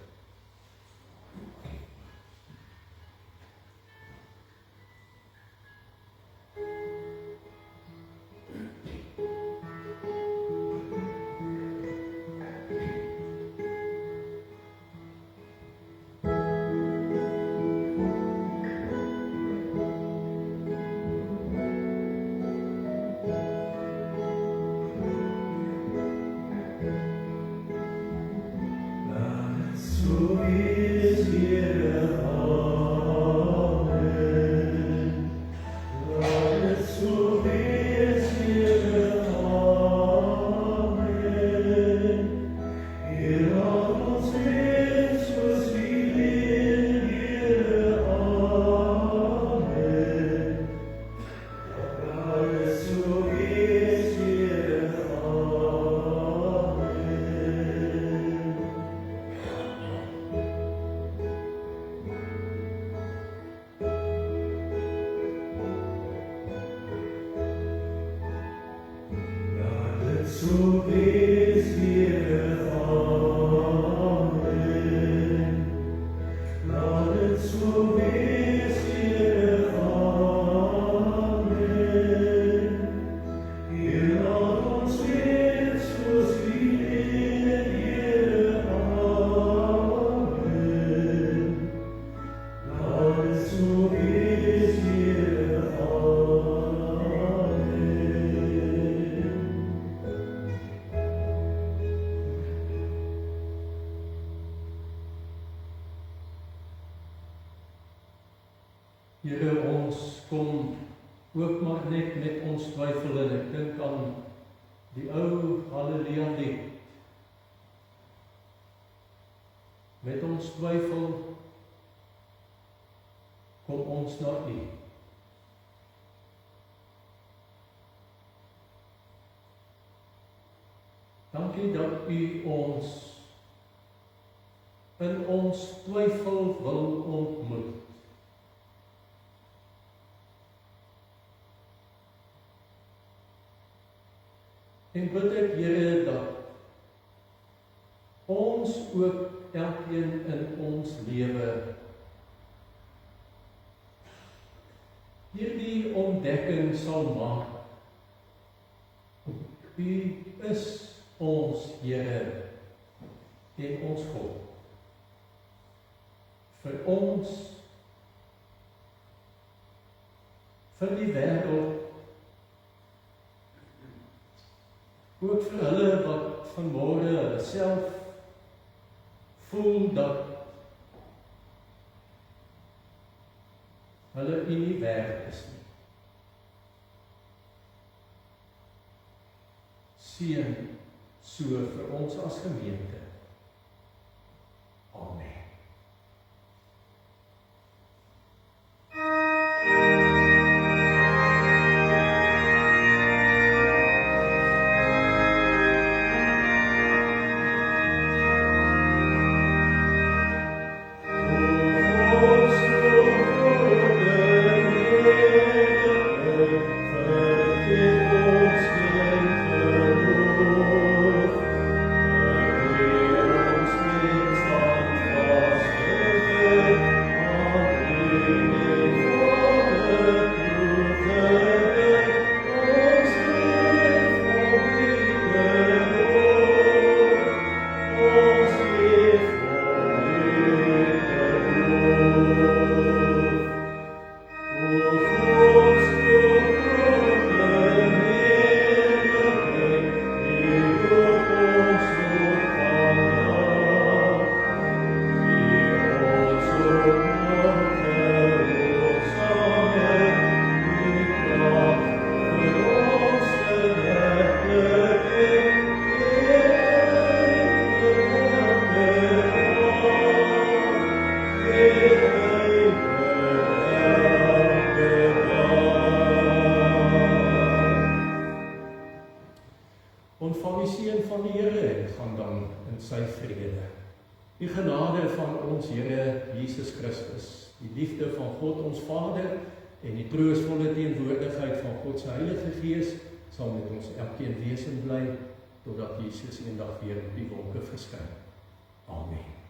Here, ons kom ook maar net met ons twyfel, en ek dink aan die ou Halleluja lied. Met ons twyfel kom ons na U. Dankie dat U ons in ons twyfel wil ontmoet. En bid ek, Here, dat ons ons ook elkeen in ons lewe hierdie ontdekking sal maak. U is ons Here en ons God. Vir ons, vir die wêreld, ook vir hulle wat vanmôre hulle self voel dat hulle U nie werd is nie. Seën so vir ons as gemeente. Amen. Ontvang die seën van die Here en gaan dan in sy vrede. Die genade van ons Here Jesus Christus, die liefde van God ons Vader en die troostvolle teenwoordigheid van God se Heilige Gees sal met ons elkeen wees en bly totdat Jesus eendag weer op die wolke verskyn. Amen.